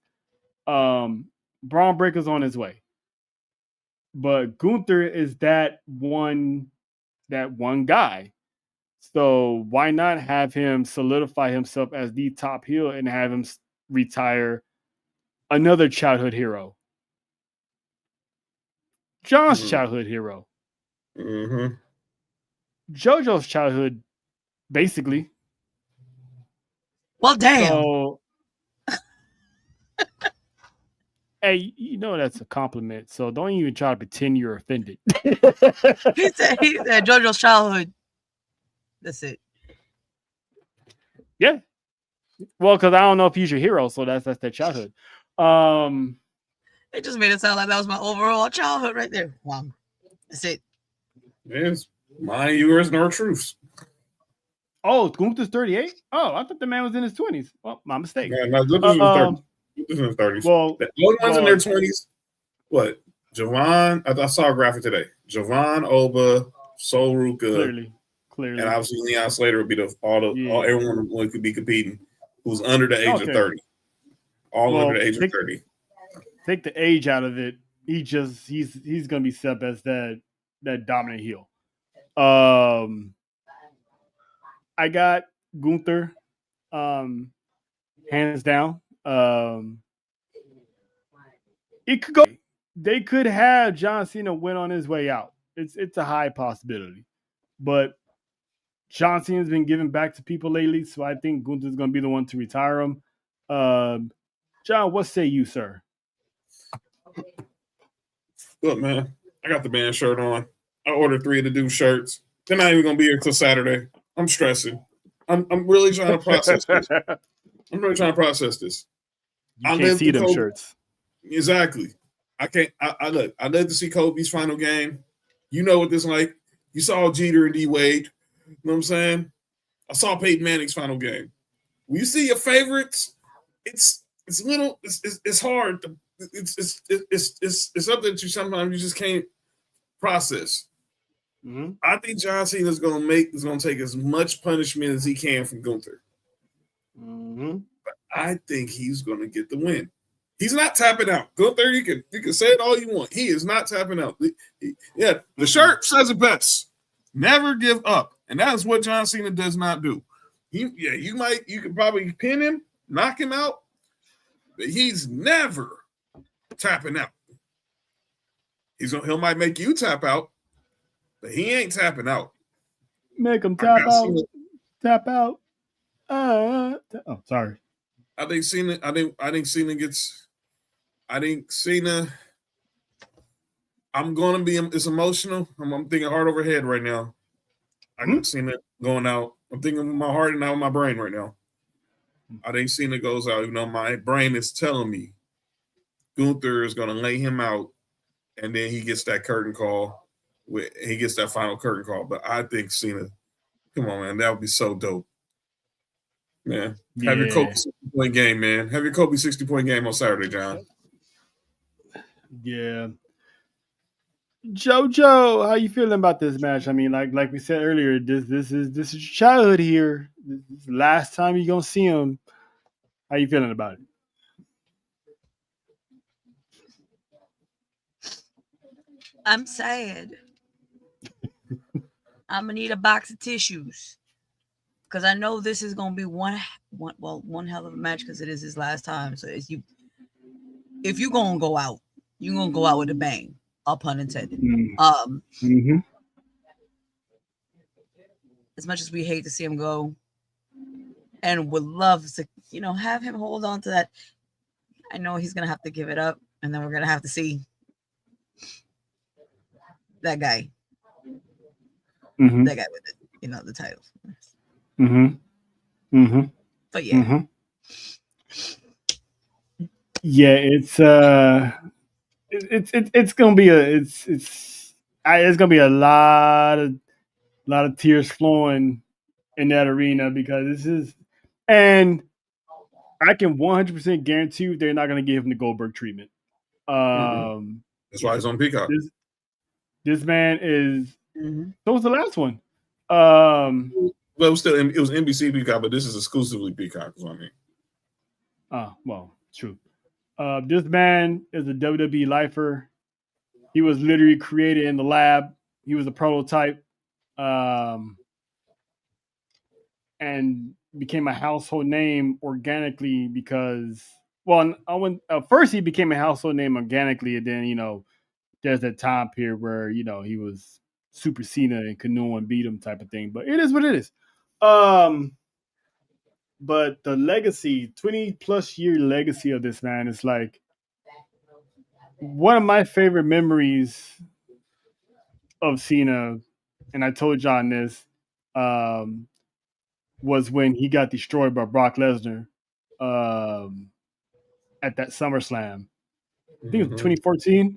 Braun Breaker's on his way, but Gunther is that one guy. So why not have him solidify himself as the top heel and have him retire another childhood hero? John's childhood hero. Mm-hmm. JoJo's childhood, basically. Well, damn. So, hey, you know that's a compliment. So don't even try to pretend you're offended. he said JoJo's childhood. That's it. Yeah. Well, because I don't know if he's your hero, so that's their childhood. It just made it sound like that was my overall childhood right there. Wow. That's it. Yes. Mine, yours, and our truths. Oh, Gunther's 38? Oh, I thought the man was in his 20s. Well, my mistake. Yeah, no, Gunther's in his 30s. Well, the only ones in their 20s, what? Javon, I saw a graphic today. Javon, Oba, Sol Ruka. Clearly. And obviously Leon Slater would be everyone who could be competing who's under the age of 30. Under the age of 30. Take the age out of it. He's gonna be set up as that dominant heel. I got Gunther, hands down. It could go. They could have John Cena win on his way out. It's a high possibility, but John Cena's been giving back to people lately, so I think Gunther's going to be the one to retire him. John, what say you, sir? Look, man, I got the band shirt on. I ordered 3 of the dude shirts. They're not even going to be here till Saturday. I'm stressing. I'm really trying to process this. I'm really trying to process this. You can't see them shirts. Exactly. I can't. I look. I love to see Kobe's final game. You know what this like. You saw Jeter and D Wade. You know what I'm saying? I saw Peyton Manning's final game. When you see your favorites, it's little. It's hard. It's something that you sometimes just can't process. Mm-hmm. I think John Cena is going to take as much punishment as he can from Gunther. Mm-hmm. But I think he's going to get the win. He's not tapping out. Gunther, you can say it all you want. He is not tapping out. The shirt says it best. Never give up, and that is what John Cena does not do. You could probably pin him, knock him out, but he's never tapping out. He might make you tap out, but he ain't tapping out. Make him tap out. Tap out. Sorry. I think Cena gets. I think Cena. I'm gonna be. It's emotional. I'm thinking heart over head right now. I got Cena going out. I'm thinking with my heart and not with my brain right now. I think Cena goes out. You know, my brain is telling me Gunther is gonna lay him out, and then he gets that curtain call. He gets that final curtain call. But I think Cena. Come on, man, that would be so dope. Man, have your Kobe 60-point game, man. Have your Kobe 60-point game on Saturday, John. Yeah. JoJo, how you feeling about this match? I mean, like we said earlier, this is your childhood here. This is the last time you're gonna see him. How you feeling about it? I'm sad. I'm gonna need a box of tissues because I know this is gonna be one hell of a match because it is his last time. So if you gonna go out, you gonna go out with a bang. All pun intended. Mm-hmm. As much as we hate to see him go, and would love to, have him hold on to that. I know he's gonna have to give it up, and then we're gonna have to see that guy, Mm-hmm. that guy with the titles. Mm-hmm. Mm-hmm. But yeah, Mm-hmm. Yeah, it's gonna be it's gonna be a lot of tears flowing in that arena because this is, and I can 100% guarantee you they're not gonna give him the Goldberg treatment. That's why it's on Peacock. This man is. mm-hmm. So was the last one. Well, it was NBC Peacock, but this is exclusively Peacock. Is what I mean. Well, true. This man is a WWE lifer. He was literally created in the lab. He was a prototype, and became a household name organically because, well, first he became a household name organically, and then there's that time period where he was Super Cena and could no one beat him type of thing. But it is what it is. But the legacy, 20 plus year legacy of this man is like one of my favorite memories of Cena, and I told John this, was when he got destroyed by Brock Lesnar at that SummerSlam. I think it was 2014.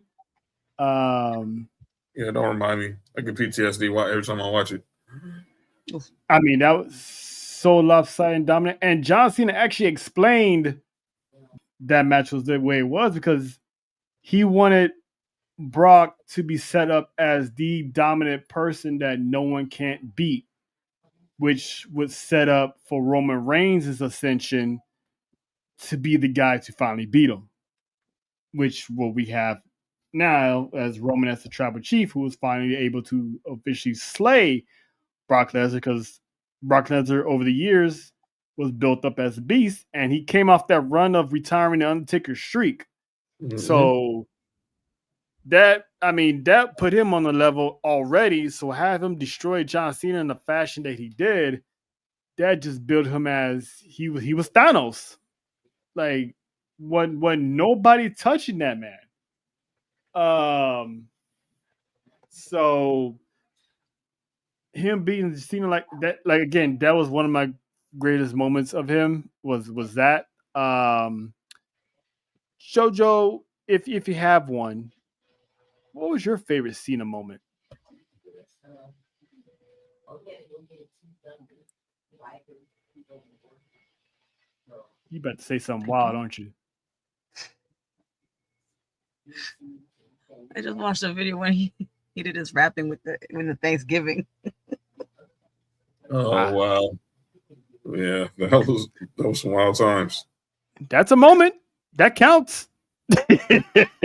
Yeah, don't remind me. I get PTSD every time I watch it. I mean, that was so lopsided and dominant. And John Cena actually explained that match was the way it was because he wanted Brock to be set up as the dominant person that no one can't beat, which would set up for Roman Reigns' ascension to be the guy to finally beat him, which what we have now as Roman as the tribal chief, who was finally able to officially slay Brock Lesnar because Brock Lesnar over the years was built up as a beast, and he came off that run of retiring the Undertaker streak. Mm-hmm. So that put him on the level already. So have him destroy John Cena in the fashion that he did, that just built him as he was Thanos. Like wasn't nobody touching that man. So him beating Cena like that, like again, that was one of my greatest moments of him. Was that Jojo? If you have one, what was your favorite Cena moment? You about to say something wild, aren't you? I just watched a video when he did his rapping with the Thanksgiving. Oh wow. Yeah, that was some wild times. That's a moment. That counts. I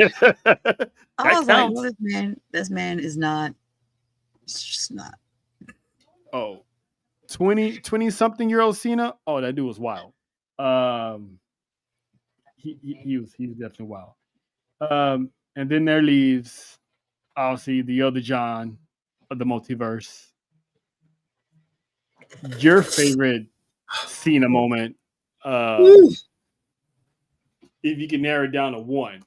was like, well, this man is not. It's just not. Oh, 20-something-year-old Cena. Oh, that dude was wild. He was definitely wild. And then there leaves, obviously, the other John of the multiverse. Your favorite Cena moment, if you can narrow it down to one.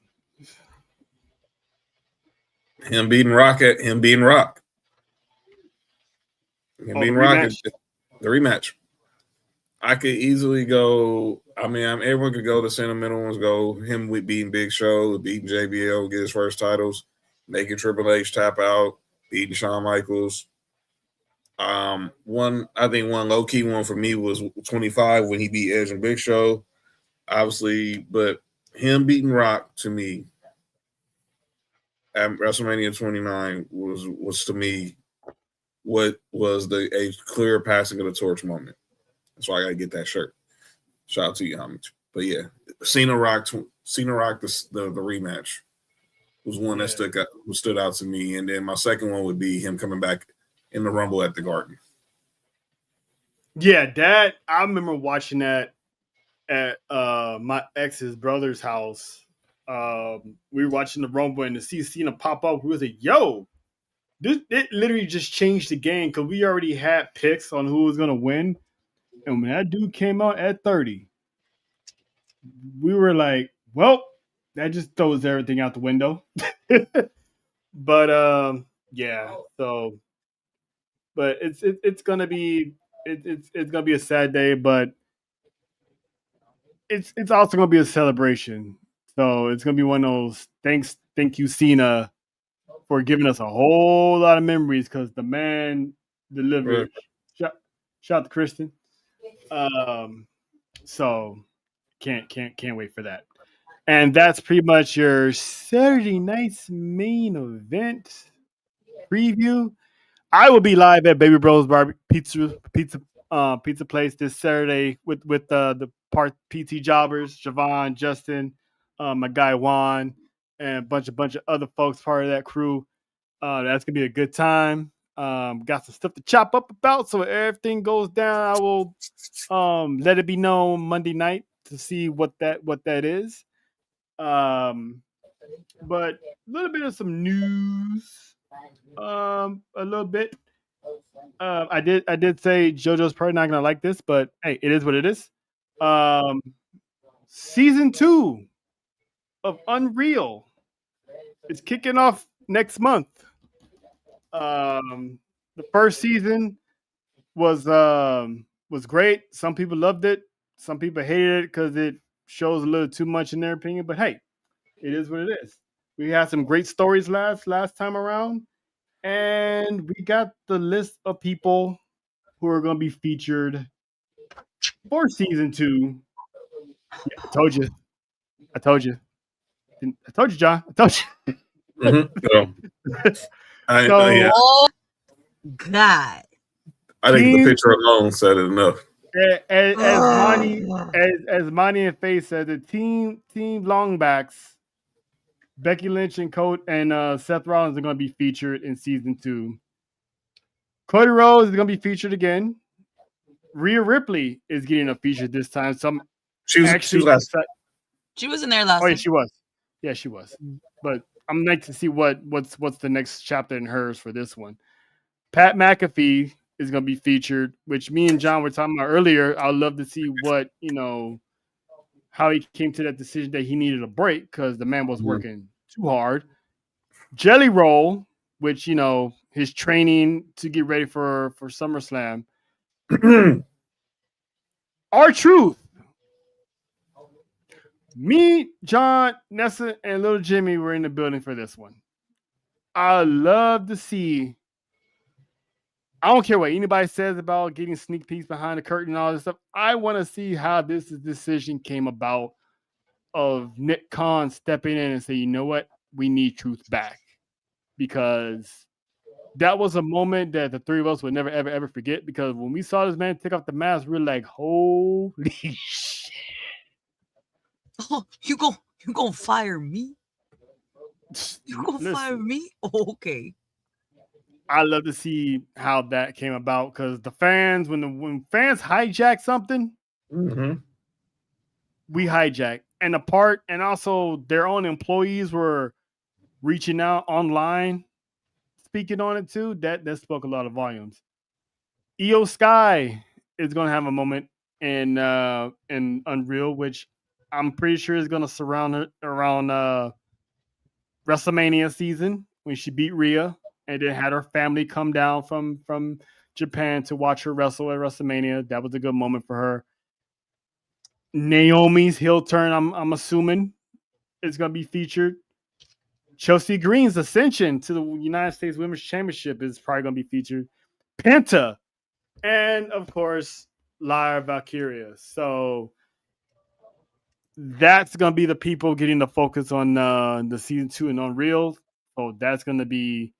Him beating Rock. The rematch. I could easily go. I mean, everyone could go. The sentimental ones go. Him with beating Big Show, beating JBL, get his first titles, making Triple H tap out, beating Shawn Michaels. I think one low key one for me was 25 when he beat Edge and Big Show, obviously. But him beating Rock to me at WrestleMania 29 was to me what was a clear passing of the torch moment. That's why I gotta get that shirt. Shout out to you, homage. But yeah, Cena Rock the rematch. was one that stood out to me, and then my second one would be him coming back in the Rumble at the Garden. Yeah, that I remember watching that at my ex's brother's house. We were watching the Rumble and to see Cena pop up. We was like, "Yo, it literally just changed the game because we already had picks on who was gonna win." And when that dude came out at 30, we were like, "Well, that just throws everything out the window." But yeah. So, but it's gonna be it's gonna be a sad day, but it's also gonna be a celebration. So it's gonna be one of those thank you Cena for giving us a whole lot of memories because the man delivered. Right. Shout out to Kristen. So can't wait for that. And that's pretty much your Saturday night's main event preview. I will be live at Baby Bros Pizza Place this Saturday with the part PT jobbers, Javon, Justin, my guy Juan, and a bunch of other folks part of that crew. That's gonna be a good time. Got some stuff to chop up about, so if everything goes down, I will let it be known Monday night to see what that is. But a little bit of some news. A little bit. I did say JoJo's probably not gonna like this, but hey, it is what it is. Season 2 of Unreal is kicking off next month. The first season was great. Some people loved it. Some people hated it because it shows a little too much in their opinion. But hey, it is what it is. We had some great stories last time around, and we got the list of people who are going to be featured for season 2. Yeah, I told you, John. I told you. Mm-hmm. So, Oh God. I think the picture alone said it enough. As Monty and Faye said, the team longbacks, Becky Lynch and Seth Rollins are going to be featured in season 2. Cody Rhodes is going to be featured again. Rhea Ripley is getting a feature this time. She was last. She was in there last. Oh yeah, she was. Yeah, she was. But I'm nice to see what's the next chapter in hers for this one. Pat McAfee is going to be featured, which me and John were talking about earlier. I'd love to see how he came to that decision that he needed a break because the man was working too hard. Jelly Roll, which his training to get ready for SummerSlam. R-Truth. Me, John, Nessa, and little Jimmy were in the building for this one. I love to see. I don't care what anybody says about getting sneak peeks behind the curtain and all this stuff. I want to see how this decision came about of Nick Khan stepping in and say, you know what? We need Truth back. Because that was a moment that the three of us would never, ever, ever forget. Because when we saw this man take off the mask, we were like, holy shit. Oh, you gonna fire me? You gonna fire me? Oh, okay. I love to see how that came about because the fans, when fans hijack something, we hijack. And also their own employees were reaching out online, speaking on it too. That spoke a lot of volumes. Io Sky is going to have a moment in Unreal, which I'm pretty sure is going to surround her around WrestleMania season when she beat Rhea. And then had her family come down from Japan to watch her wrestle at WrestleMania. That was a good moment for her. Naomi's heel turn, I'm assuming, is going to be featured. Chelsea Green's ascension to the United States Women's Championship is probably going to be featured. Penta. And, of course, Lyra Valkyria. So that's going to be the people getting the focus on the season 2 and Unreal. So that's going to be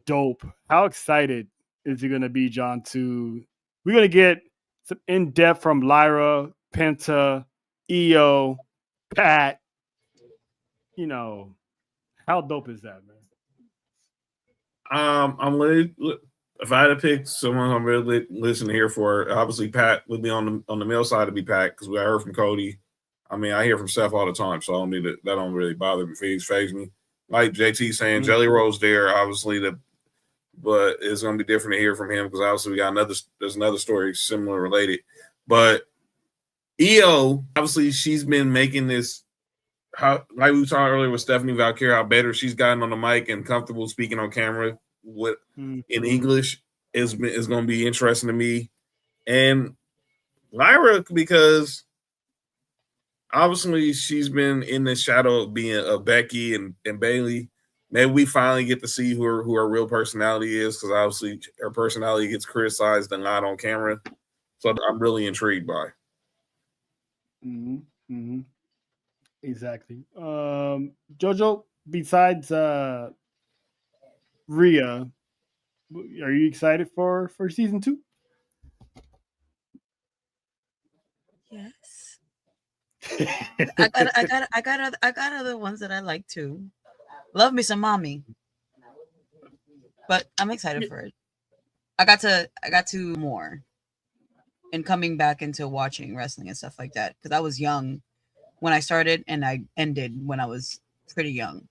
dope. How excited is it going to be, John? We're going to get some in-depth from Lyra, Penta, Io, Pat, How dope is that, man? I'm really. If I had to pick someone I'm really listening here for, obviously Pat would be on the male side to be Pat because we heard from Cody. I mean, I hear from Seth all the time, so I don't need to, that don't really bother me. Phase me. Like JT saying, Jelly Roll's there, obviously but it's gonna be different to hear from him because obviously we got there's another story similar related. But EO, obviously she's been making this, how like we talked earlier with Stephanie Valkyrie, how better she's gotten on the mic and comfortable speaking on camera with in English is going to be interesting to me. And Lyra, because obviously she's been in the shadow of being a Becky and Bailey. Maybe we finally get to see who her real personality is, because obviously her personality gets criticized and not on camera. So I'm really intrigued by. Exactly. Jojo, besides Rhea, are you excited for season 2? Yes. I got other ones that I like too. Love me some mommy, but I'm excited for it. I got to more, and coming back into watching wrestling and stuff like that, because I was young when I started and I ended when I was pretty young.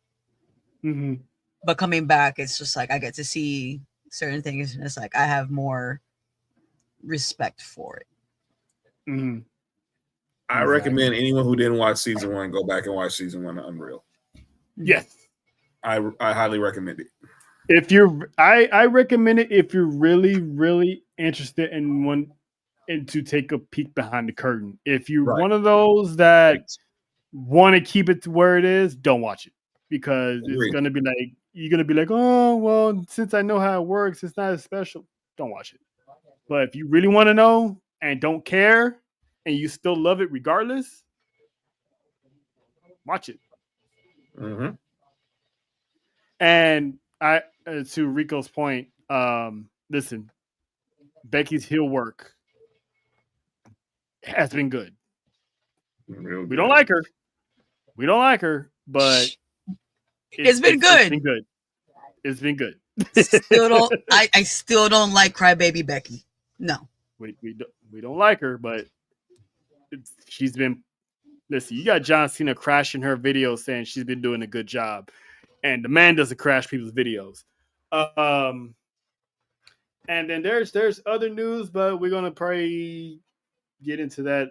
But coming back, it's just like I get to see certain things, and it's like I have more respect for it. I recommend anyone who didn't watch season 1 go back and watch season 1 of Unreal. Yes, I highly recommend it. I recommend it if you're really, really interested and to take a peek behind the curtain. If you're one of those that want to keep it to where it is, don't watch it, because it's gonna be like you're gonna be like, oh well, since I know how it works, it's not as special. Don't watch it. But if you really want to know and don't care and you still love it regardless, watch it. And I, to Rico's point, listen, Becky's heel work has been good. We don't like her. But it's been good. It's been good. I still don't like Crybaby Becky. No. We don't like her, but she's been. Listen, you got John Cena crashing her videos saying she's been doing a good job, and the man doesn't crash people's videos. And then there's other news, but we're gonna probably get into that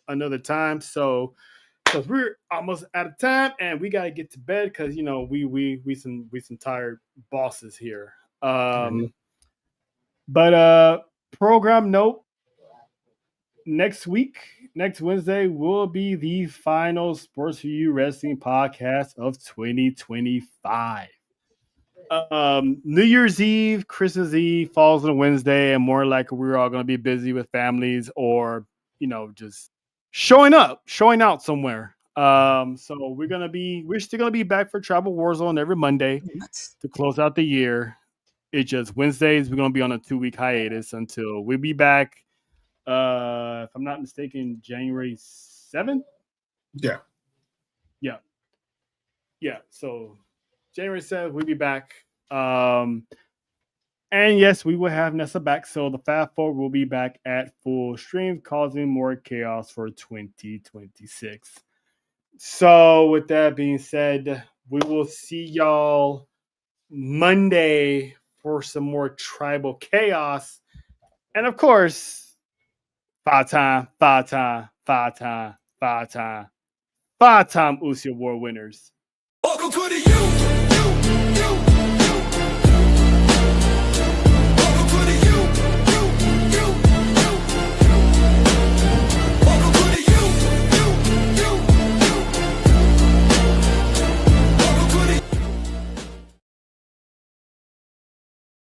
another time. So, because we're almost out of time, and we gotta get to bed because we some tired bosses here. But program note: next Wednesday will be the final Sports for You Wrestling podcast of 2025. New Year's Eve, Christmas Eve falls on a Wednesday, and more likely we're all going to be busy with families or, just showing out somewhere. So we're still going to be back for Travel Warzone every Monday to close out the year. It's just Wednesdays, we're going to be on a 2-week hiatus until we'll be back. If I'm not mistaken, January 7th. Yeah. So January 7th, we'll be back. And yes, we will have Nessa back. So the Fab Four will be back at full stream, causing more chaos for 2026. So with that being said, we will see y'all Monday for some more tribal chaos. And of course, five-time ucey Award winners. Welcome to the